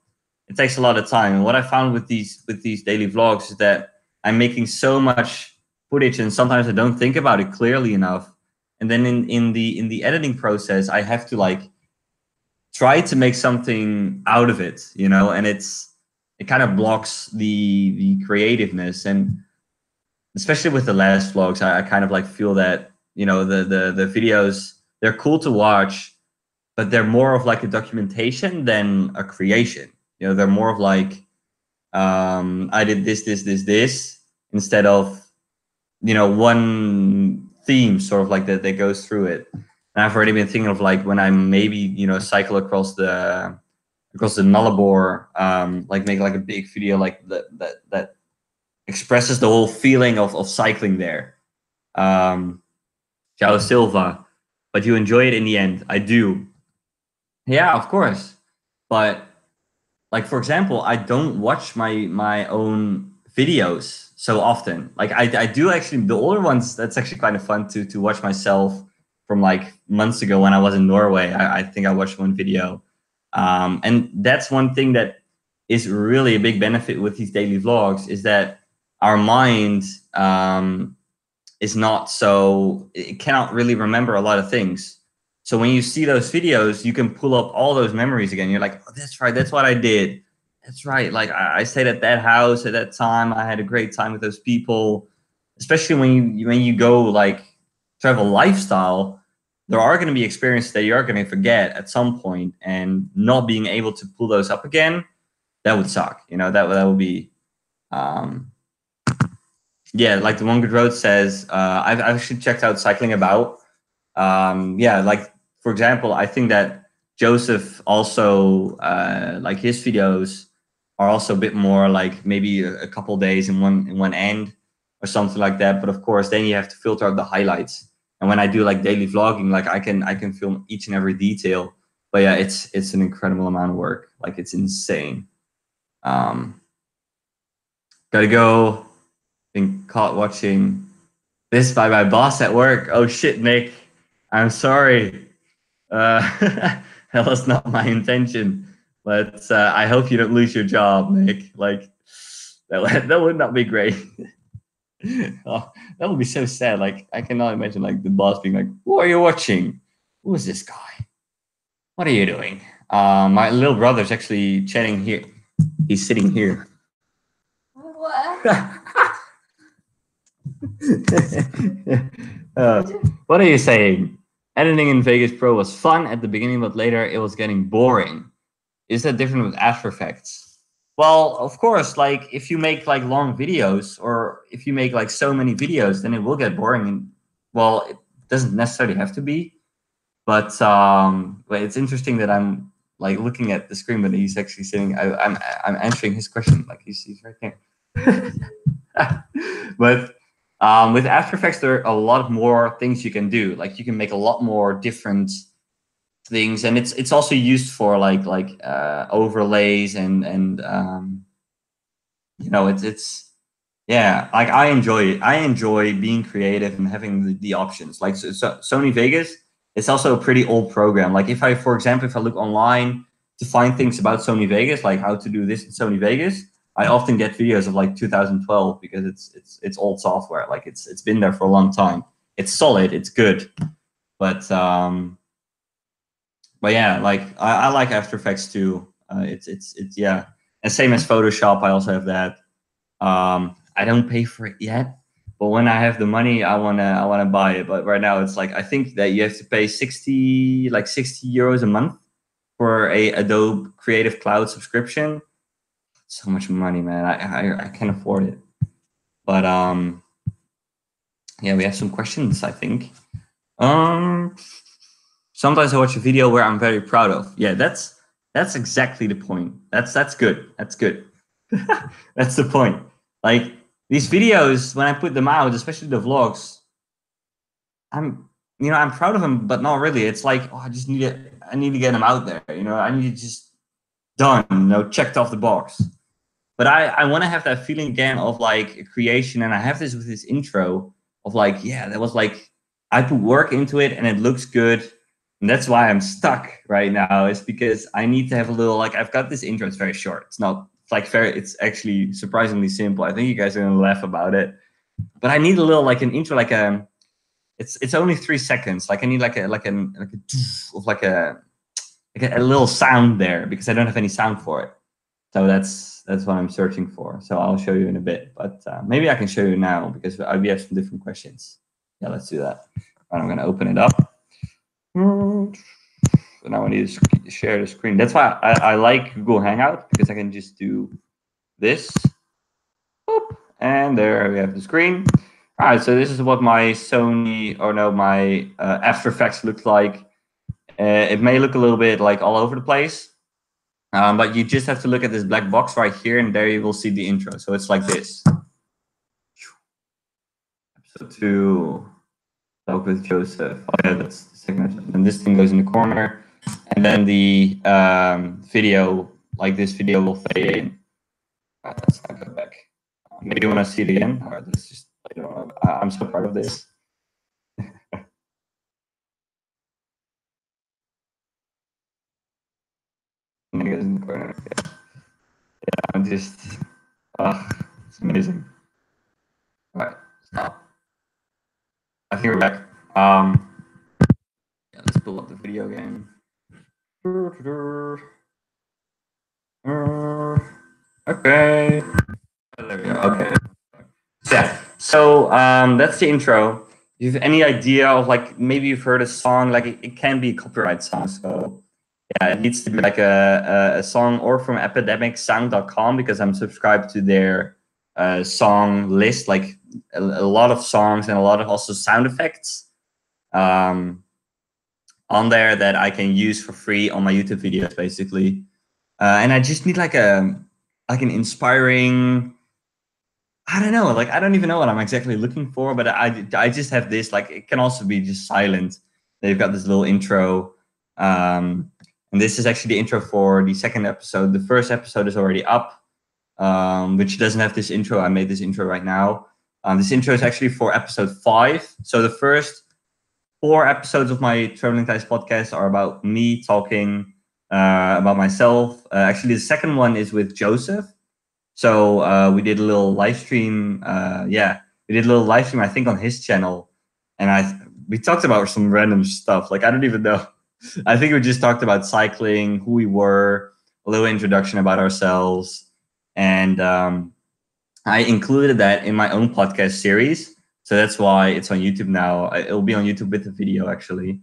It takes a lot of time. And what I found with these daily vlogs is that I'm making so much footage, and sometimes I don't think about it clearly enough. And then in the editing process, I have to like try to make something out of it, and it kind of blocks the creativeness. And especially with the last vlogs, I kind of like feel that the videos, they're cool to watch, but they're more of like a documentation than a creation. They're more of like, I did this instead of one theme sort of like that goes through it. And I've already been thinking of like when I maybe cycle across the Nullarbor, like make like a big video like that expresses the whole feeling of cycling there. Ciao Silva, but you enjoy it in the end. I do. Yeah, of course. But like, for example, I don't watch my own videos so often. Like I do actually, the older ones, that's actually kind of fun to watch myself from like months ago when I was in Norway. I think I watched one video. And that's one thing that is really a big benefit with these daily vlogs, is that our mind is not so, it cannot really remember a lot of things. So when you see those videos, you can pull up all those memories again. You're like, oh, that's right, that's what I did. That's right. Like I stayed at that house at that time. I had a great time with those people. Especially when you go like travel lifestyle, there are going to be experiences that you're going to forget at some point, and not being able to pull those up again, that would suck. You know, that would be, yeah. Like the One Good Road says, I've actually checked out Cycling About. Yeah, like for example, I think that Joseph also like his videos are also a bit more like maybe a couple days in one end or something like that. But of course, then you have to filter out the highlights. And when I do like daily vlogging, like I can film each and every detail. But yeah, it's an incredible amount of work. Like it's insane. Gotta go. Been caught watching this by my boss at work. Oh shit, Nick. I'm sorry. That was not my intention. But I hope you don't lose your job, Nick. Like that would not be great. Oh, that would be so sad. Like I cannot imagine like the boss being like, "What are you watching? Who is this guy? What are you doing?" My little brother's actually chatting here. He's sitting here. What? What are you saying? Editing in Vegas Pro was fun at the beginning, but later it was getting boring. Is that different with After Effects? Well, of course, like if you make like long videos, or if you make like so many videos, then it will get boring. And well, it doesn't necessarily have to be, but it's interesting that I'm like looking at the screen, but he's actually sitting. I'm answering his question, like he's right there. But with After Effects, there are a lot more things you can do. Like you can make a lot more different things, and it's also used for like overlays and you know, it's yeah, like I enjoy it. I enjoy being creative and having the options. Like so Sony Vegas, it's also a pretty old program. Like if I, for example, if I look online to find things about Sony Vegas, like how to do this in Sony Vegas, I often get videos of like 2012, because it's old software. Like it's been there for a long time. It's solid, it's good, but yeah, like I like After Effects too. It's yeah, and same as Photoshop. I also have that. I don't pay for it yet, but when I have the money, I wanna buy it. But right now, it's like I think that you have to pay 60 euros a month for a Adobe Creative Cloud subscription. So much money, man. I can't afford it. But yeah, we have some questions, I think. Sometimes I watch a video where I'm very proud of. Yeah, that's exactly the point. That's good. That's good. That's the point. Like these videos, when I put them out, especially the vlogs, I'm proud of them, but not really. It's like, oh, I need to get them out there. You know, I need to just done. You know, checked off the box. But I want to have that feeling again of like a creation, and I have this with this intro of like, yeah, that was like I put work into it and it looks good. And that's why I'm stuck right now, is because I need to have a little, like, I've got this intro, it's very short. It's not, it's like it's actually surprisingly simple. I think you guys are gonna laugh about it. But I need a little, like an intro, like it's only 3 seconds. Like I need like a little sound there, because I don't have any sound for it. So that's what I'm searching for. So I'll show you in a bit, but maybe I can show you now, because we have some different questions. Yeah, let's do that. And I'm gonna open it up. So now I need to share the screen. That's why I like Google Hangout, because I can just do this. Boop, and there we have the screen. All right, so this is what my my After Effects looks like. It may look a little bit like all over the place, but you just have to look at this black box right here, and there you will see the intro. So it's like this. Episode 2. Talk with Joseph. Oh yeah, that's the second episode. And this thing goes in the corner, and then the video, like this video, will fade in. Let's not go back. Maybe you want to see it again? Or let's just, I don't know. I'm so proud of this. Niggas in the corner. Yeah, I'm just, it's amazing. All right, stop. I think we're back. Yeah, let's pull up the video again. Okay. Oh, there we go. Okay. Yeah. So that's the intro. Do you have any idea of, like, maybe you've heard a song, like it can be a copyright song. So yeah, it needs to be like a song or from epidemicsound.com, because I'm subscribed to their song list, like a lot of songs and a lot of also sound effects on there that I can use for free on my YouTube videos, basically. And I just need like an inspiring, I don't know, like I don't even know what I'm exactly looking for, but I just have this, like it can also be just silent. They've got this little intro. And this is actually the intro for the second episode. The first episode is already up, which doesn't have this intro. I made this intro right now. This intro is actually for episode 5. So the first 4 episodes of my Traveling Tice podcast are about me talking about myself. Actually, the second one is with Joseph. So we did a little live stream. We did a little live stream, I think, on his channel, and we talked about some random stuff. Like I don't even know. I think we just talked about cycling, who we were, a little introduction about ourselves, and I included that in my own podcast series. So that's why it's on YouTube now. It'll be on YouTube with the video, actually,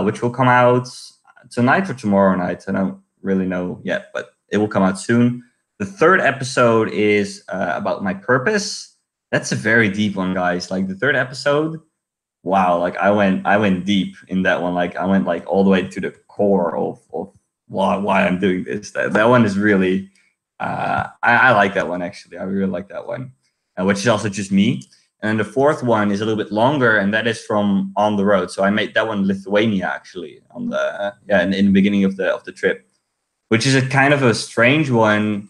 which will come out tonight or tomorrow night. I don't really know yet, but it will come out soon. The third episode is about my purpose. That's a very deep one, guys. Like the third episode, wow! Like I went deep in that one. Like I went like all the way to the core of why I'm doing this. That one is really, I like that one, actually. I really like that one, which is also just me. And the fourth one is a little bit longer, and that is from on the road. So I made that one Lithuania, actually, on the in the beginning of the trip, which is a kind of a strange one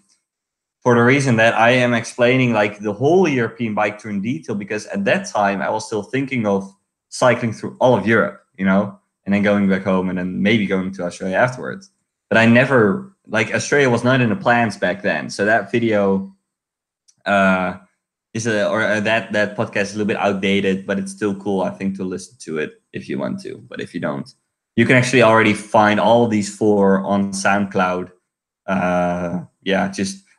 for the reason that I am explaining like the whole European bike tour in detail, because at that time I was still thinking of cycling through all of Europe, and then going back home and then maybe going to Australia afterwards. But I never, like, Australia was not in the plans back then. So that video that podcast is a little bit outdated, but it's still cool, I think, to listen to it if you want to. But if you don't, you can actually already find all these 4 on SoundCloud.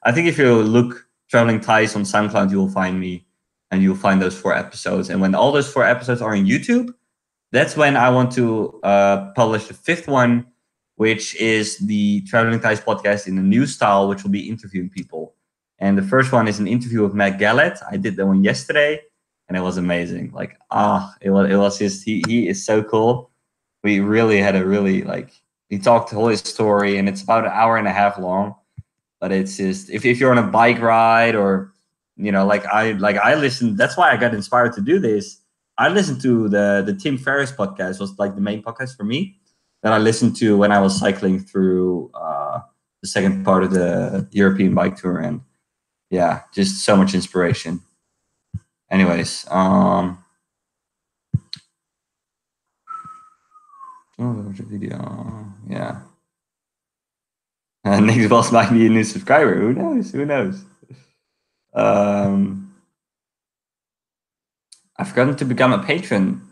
I think if you look Traveling Tice on SoundCloud, you will find me, and you'll find those 4 episodes. And when all those 4 episodes are on YouTube, that's when I want to publish the 5th one, which is the Traveling Tice podcast in a new style, which will be interviewing people. And the first one is an interview with Matt Galette. I did that one yesterday, and it was amazing. Like, it was just, he is so cool. We really had he talked the whole his story, and it's about an hour and a half long. But it's just, if you're on a bike ride, or I listened. That's why I got inspired to do this. I listened to the Tim Ferriss podcast, was like the main podcast for me, that I listened to when I was cycling through the second part of the European bike tour, and yeah, just so much inspiration. Anyways, video, yeah. Next boss might be a new subscriber. Who knows? Who knows? I've forgotten to become a patron.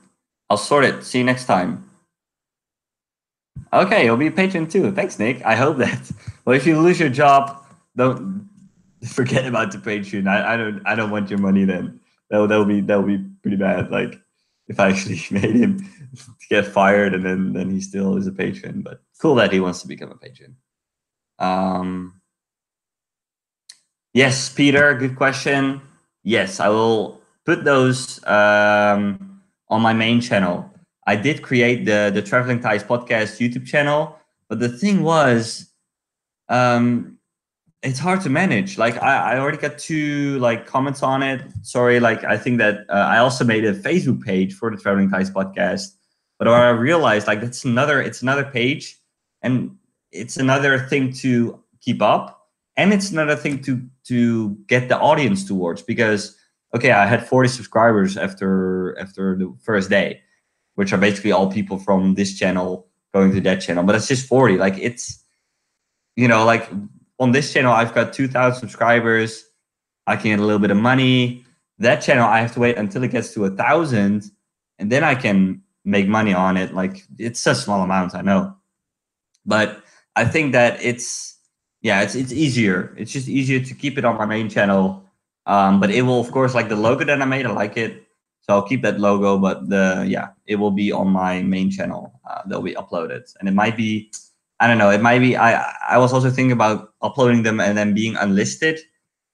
I'll sort it. See you next time. Okay, you'll be a patron too. Thanks, Nick. I hope that. Well, if you lose your job, don't forget about the patron. I don't want your money then. That'll be pretty bad. Like if I actually made him get fired and then he still is a patron. But cool that he wants to become a patron. Yes, Peter, good question. Yes, I will put those on my main channel. I did create the Traveling Tice podcast YouTube channel, but the thing was, it's hard to manage. Like I already got 2 comments on it. Sorry, I think that I also made a Facebook page for the Traveling Tice podcast, but I realized it's another page, and it's another thing to keep up. and it's another thing to get the audience towards, because okay, I had 40 subscribers after the first day, which are basically all people from this channel going to that channel, but it's just 40. Like it's, like on this channel I've got 2,000 subscribers. I can get a little bit of money. That channel I have to wait until it gets to 1,000, and then I can make money on it. Like it's a small amount, I know, but I think that it's easier. It's just easier to keep it on my main channel. But it will, of course, like the logo that I made, I like it, so I'll keep that logo. But it will be on my main channel. They'll be uploaded, and it might be, I don't know, it might be. I was also thinking about uploading them and then being unlisted,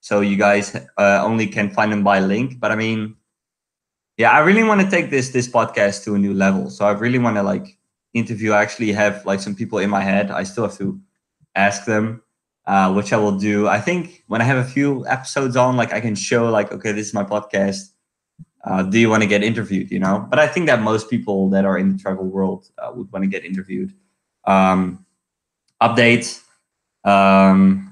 so you guys only can find them by link. But I mean, yeah, I really want to take this podcast to a new level. So I really want to like interview. I actually have like some people in my head. I still have to ask them, which I will do. I think when I have a few episodes on, like I can show like, okay, this is my podcast. Do you want to get interviewed? But I think that most people that are in the travel world would want to get interviewed. Update. Oh,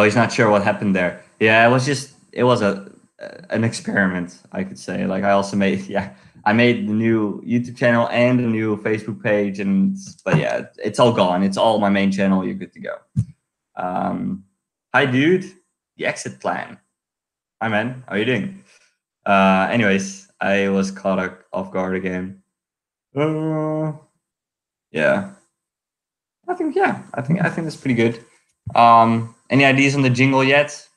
he's not sure what happened there. Yeah, it was an experiment, I could say. Like I made the new YouTube channel and a new Facebook page, but yeah, it's all gone. It's all my main channel. You're good to go. Hi, dude. The exit plan. Hi, man. How are you doing? Anyways, I was caught off guard again. Yeah. I think that's pretty good. Any ideas on the jingle yet?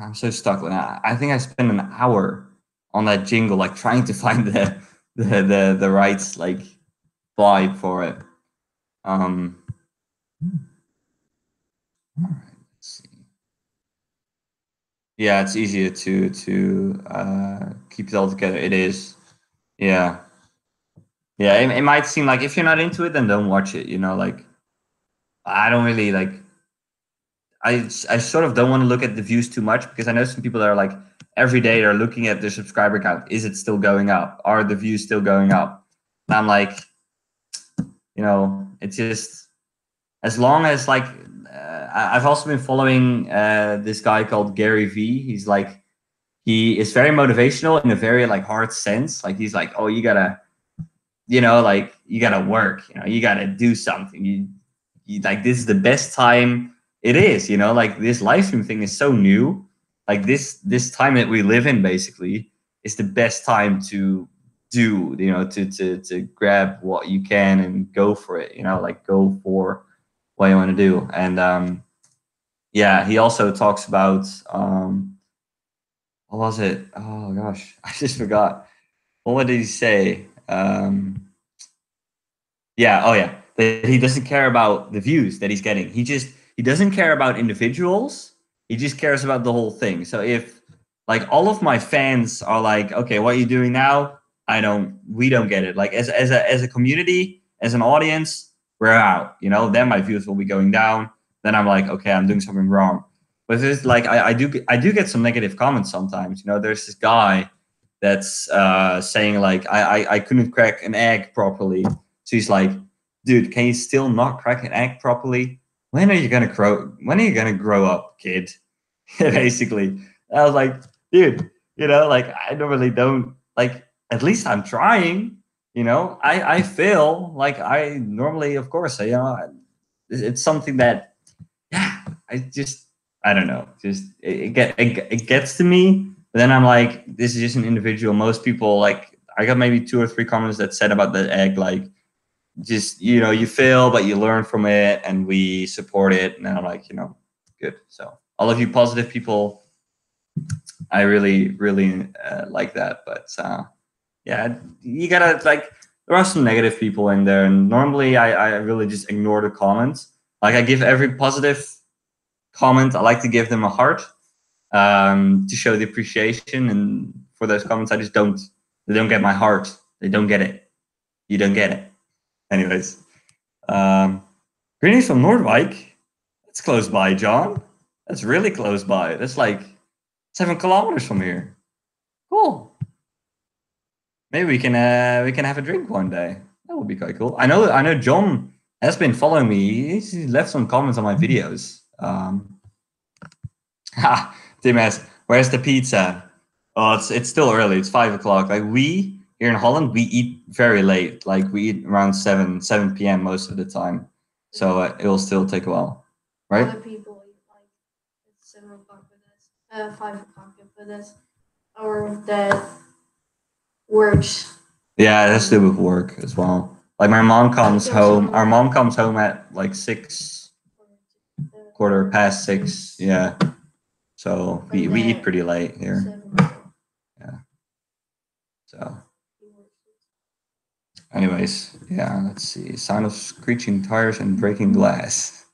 I'm so stuck. I think I spent an hour on that jingle, like trying to find the right like vibe for it. All right, let's see. Yeah, it's easier to keep it all together. It is. Yeah. Yeah, it might seem like if you're not into it, then don't watch it. Like I don't really like. I sort of don't want to look at the views too much, because I know some people that are like every day they're looking at their subscriber count. Is it still going up? Are the views still going up? And I'm like, it's just as long as like I've also been following this guy called Gary V. He is very motivational in a very like hard sense. Like he's like, oh, you gotta, like you gotta work. You gotta do something. You like this is the best time. It is, like this live stream thing is so new. Like this time that we live in basically is the best time to do, to grab what you can and go for it, like go for what you want to do. And yeah, he also talks about what was it? Oh gosh, I just forgot. What did he say? Yeah, that he doesn't care about the views that he's getting. He doesn't care about individuals. He just cares about the whole thing. So if like all of my fans are like, okay, what are you doing now? We don't get it. Like as a community, as an audience, we're out. Then my views will be going down. Then I'm like, okay, I'm doing something wrong. But it's like I do get some negative comments sometimes. There's this guy that's saying like I couldn't crack an egg properly. So he's like, dude, can you still not crack an egg properly? When are you gonna grow? When are you gonna grow up, kid? Basically, I was like, dude, like I normally don't like. At least I'm trying. I fail. Like I normally, of course, it's something that, yeah, I don't know. Just it gets to me. But then I'm like, this is just an individual. Most people like I got maybe 2 or 3 comments that said about the egg, like just you fail but you learn from it and we support it, and I'm like, good. So all of you positive people, I really like that. But yeah, you gotta like, there are some negative people in there, and normally I really just ignore the comments. Like I give every positive comment, I like to give them a heart, to show the appreciation, and for those comments they don't get my heart. They don't get it. You don't get it. Anyways, greetings from Noordwijk. That's close by, John. That's really close by. That's like 7 kilometers from here. Cool. Maybe we can have a drink one day. That would be quite cool. I know John has been following me. He's left some comments on my videos. Tim asks, "Where's the pizza?" Oh, it's still early. It's 5 o'clock. Like we here in Holland, we eat very late. Like we eat around 7 p.m. most of the time. So it will still take a while, right? Other people eat like it's 7 o'clock for this, 5 o'clock for this, or that works. Yeah, that's to do with work as well. Like my mom comes home. Our mom comes home at like 6, quarter past 6. Yeah. So we eat pretty late here. Yeah. So anyways, yeah, let's see. Sound of screeching tires and breaking glass.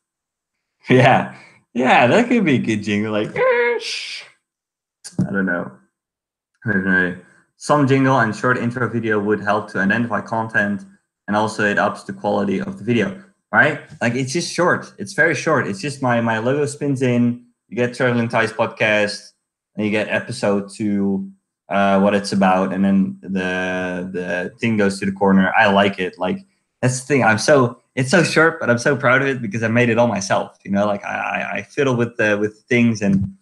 Yeah. Yeah, that could be a good jingle, like I don't know. Some jingle and short intro video would help to identify content, and also it ups the quality of the video, right? Like it's just short. It's very short. It's just my logo spins in. You get TravelingTice podcast, and you get episode 2, what it's about, and then the thing goes to the corner. I like it. Like that's the thing. It's so short, but I'm so proud of it because I made it all myself. You know, like I fiddle with things, and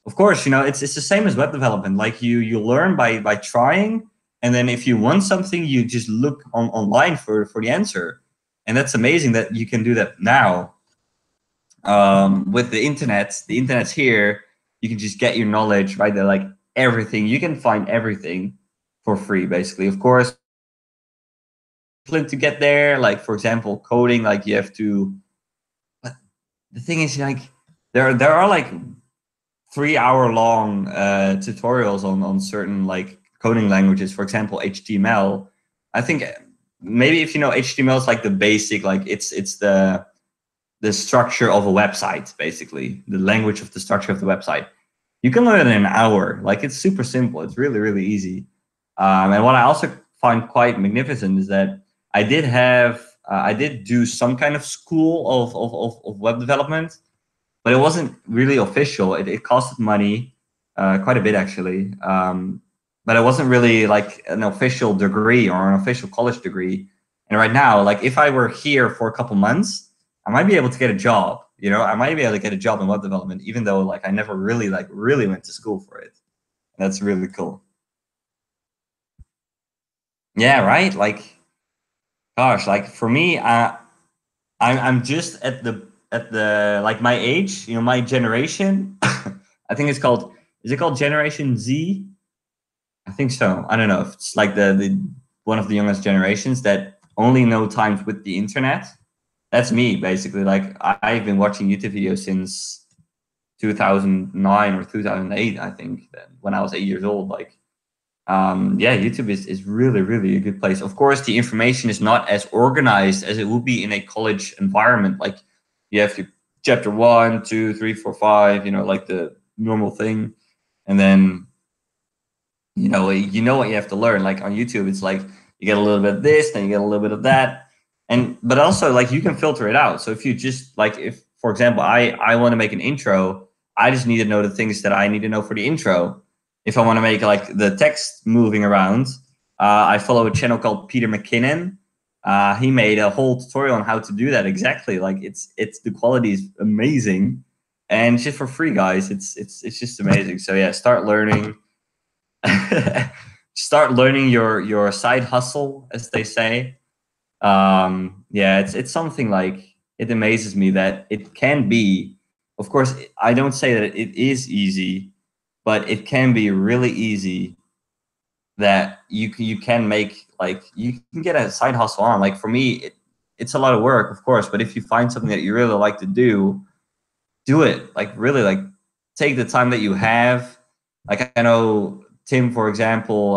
of course, you know, it's the same as web development. Like you learn by trying, and then if you want something, you just look online for the answer, and that's amazing that you can do that now. With the internet, the internet's here. You can just get your knowledge right there, like everything. You can find everything for free, basically. Of course, to get there, like for example, coding, like you have to. But the thing is, like there are like 3-hour long tutorials on certain like coding languages. For example, HTML. I think maybe if you know HTML is like the basic, like it's the structure of a website, basically the language of the structure of the website. You can learn it in an hour. Like it's super simple. It's really really easy. And what I also find quite magnificent is that I did do some kind of school of web development, but it wasn't really official. It costed money, quite a bit actually. But it wasn't really like an official degree or an official college degree. And right now, like if I were here for a couple months, I might be able to get a job. You know, I might be able to get a job in web development, even though like I never really went to school for it. That's really cool. Yeah, right. Like, gosh, like for me, I'm just at the like my age, you know, my generation. I think it's called. Is it called Generation Z? I think so. I don't know if it's like the one of the youngest generations that only know times with the internet. That's me basically. Like I've been watching YouTube videos since 2009 or 2008. I think that when I was 8 years old. Like yeah, YouTube is really a good place. Of course, the information is not as organized as it would be in a college environment. Like you have your chapter 1, 2, 3, 4, 5, you know, like the normal thing. And then you know what you have to learn. Like on YouTube, it's like you get a little bit of this, then you get a little bit of that. And but also like you can filter it out. So if you just like if for example, I want to make an intro, I just need to know the things that I need to know for the intro. If I want to make like the text moving around, I follow a channel called Peter McKinnon. He made a whole tutorial on how to do that exactly. Like it's the quality is amazing, and it's just for free, guys. It's just amazing. So yeah, start learning. Start learning your side hustle, as they say. Yeah, it's something like it amazes me that it can be. Of course, I don't say that it is easy, but it can be really easy that you can make like you can get a side hustle on. Like for me, it's a lot of work, of course, but if you find something that you really like to do it. Like really, like take the time that you have. Like I know Tim, for example,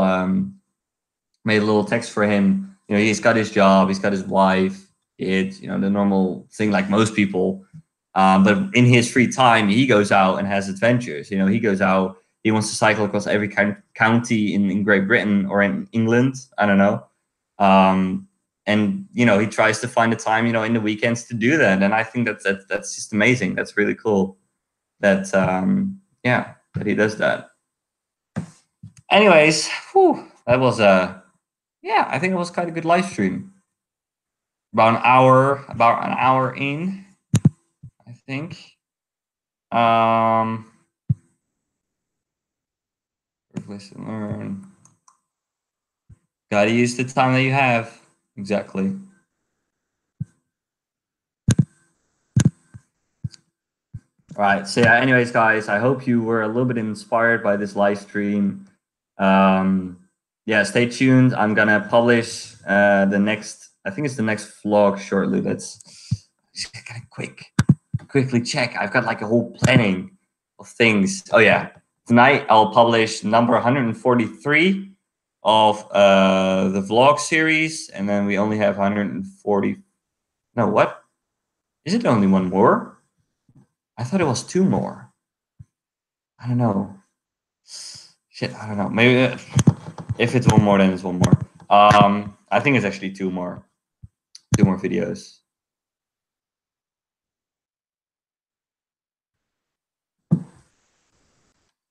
made a little text for him. You know, he's got his job, he's got his wife, kids. You know, the normal thing like most people. But in his free time, he goes out and has adventures. You know, he goes out. He wants to cycle across every county in Great Britain or in England. I don't know. And you know, he tries to find the time, you know, in the weekends to do that. And I think that's just amazing. That's really cool. That yeah, that he does that. Anyways, whew, that was yeah, I think it was quite a good live stream. about an hour in, I think. Listen, learn. Gotta use the time that you have. Exactly. All right. So yeah, anyways, guys, I hope you were a little bit inspired by this live stream. Yeah, stay tuned. I'm gonna publish the next, I think it's the next vlog shortly. Let's just kind of quickly check. I've got like a whole planning of things. Oh yeah, tonight I'll publish number 143 of the vlog series, and then we only have 140. No, what? Is it only one more? I thought it was two more. I don't know. Shit, I don't know. Maybe if it's one more, then it's one more. I think it's actually two more videos.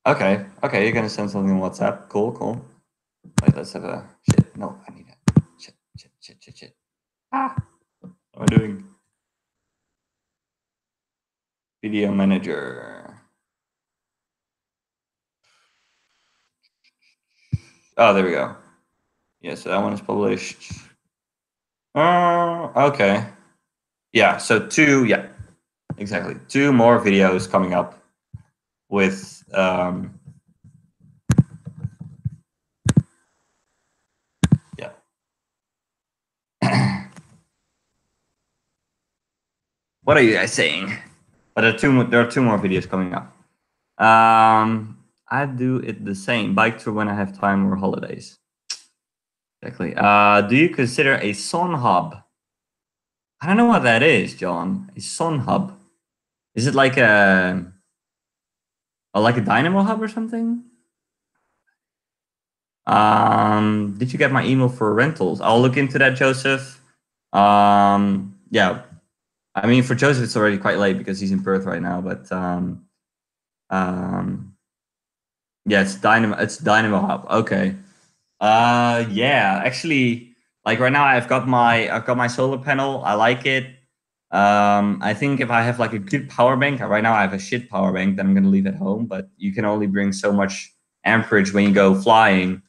Okay, you're gonna send something on WhatsApp. Cool. Wait, let's have a shit. No, I need that. Shit. Ah, what am I doing? Video manager. Oh, there we go. Yeah, so that one is published. Okay. Yeah, so two. Yeah, exactly. Two more videos coming up with yeah. What are you guys saying? But there are two more videos coming up. I do it the same. Bike tour when I have time or holidays. Exactly. Do you consider a Son hub? I don't know what that is, John. A Son hub. Is it like a Dynamo hub or something? Did you get my email for rentals? I'll look into that, Joseph. Yeah. I mean, for Joseph, it's already quite late because he's in Perth right now. But yeah, it's Dynamo hub. Okay. Yeah, actually, like right now I've got my solar panel. I like it. I think if I have like a good power bank, right now I have a shit power bank that I'm gonna leave at home, but you can only bring so much amperage when you go flying.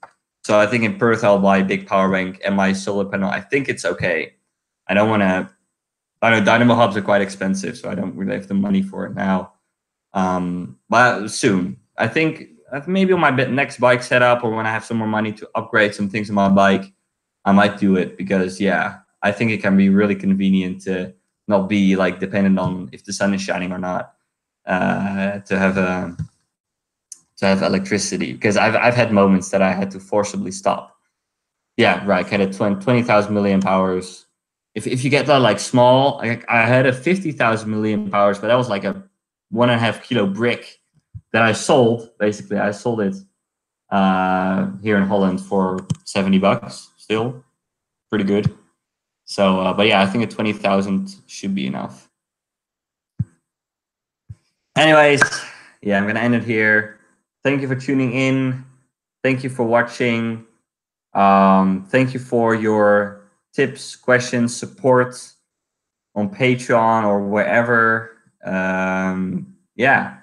So I think in Perth I'll buy a big power bank and my solar panel. I think it's okay. I know Dynamo hubs are quite expensive, so I don't really have the money for it now. But soon. I think maybe on my next bike setup, or when I have some more money to upgrade some things on my bike, I might do it, because yeah, I think it can be really convenient to not be like dependent on if the sun is shining or not, to have electricity, because I've had moments that I had to forcibly stop. Yeah, right. Kind of 20,000 milliamp hours. If you get that like small, I had a 50,000 milliamp hours, but that was like a 1.5 kilo brick that I sold. Basically, I sold it here in Holland for $70. Still pretty good. So, but yeah, I think a 20,000 should be enough. Anyways, yeah, I'm gonna end it here. Thank you for tuning in. Thank you for watching. Thank you for your tips, questions, support on Patreon or wherever. Yeah.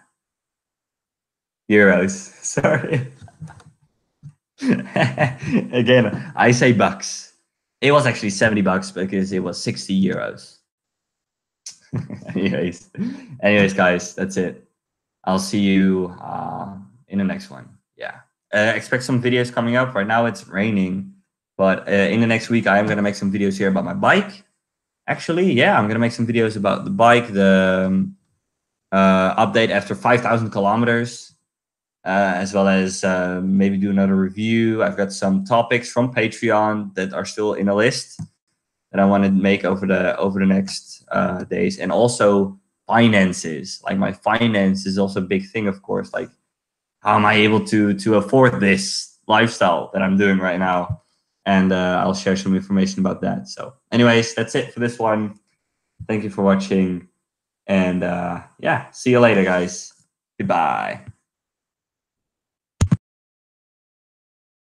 Euros. Sorry. Again, I say bucks. It was actually $70 because it was 60 euros. Anyways, guys, that's it. I'll see you in the next one. Yeah. Expect some videos coming up. Right now it's raining, but in the next week I am going to make some videos here about my bike. Actually, yeah, I'm going to make some videos about the bike, the update after 5,000 kilometers, as well as maybe do another review. I've got some topics from Patreon that are still in a list that I want to make over the next days, and also finances. Like my finance is also a big thing, of course. Like, how am I able to afford this lifestyle that I'm doing right now? And I'll share some information about that. So anyways, that's it for this one. Thank you for watching. And yeah, see you later, guys. Goodbye.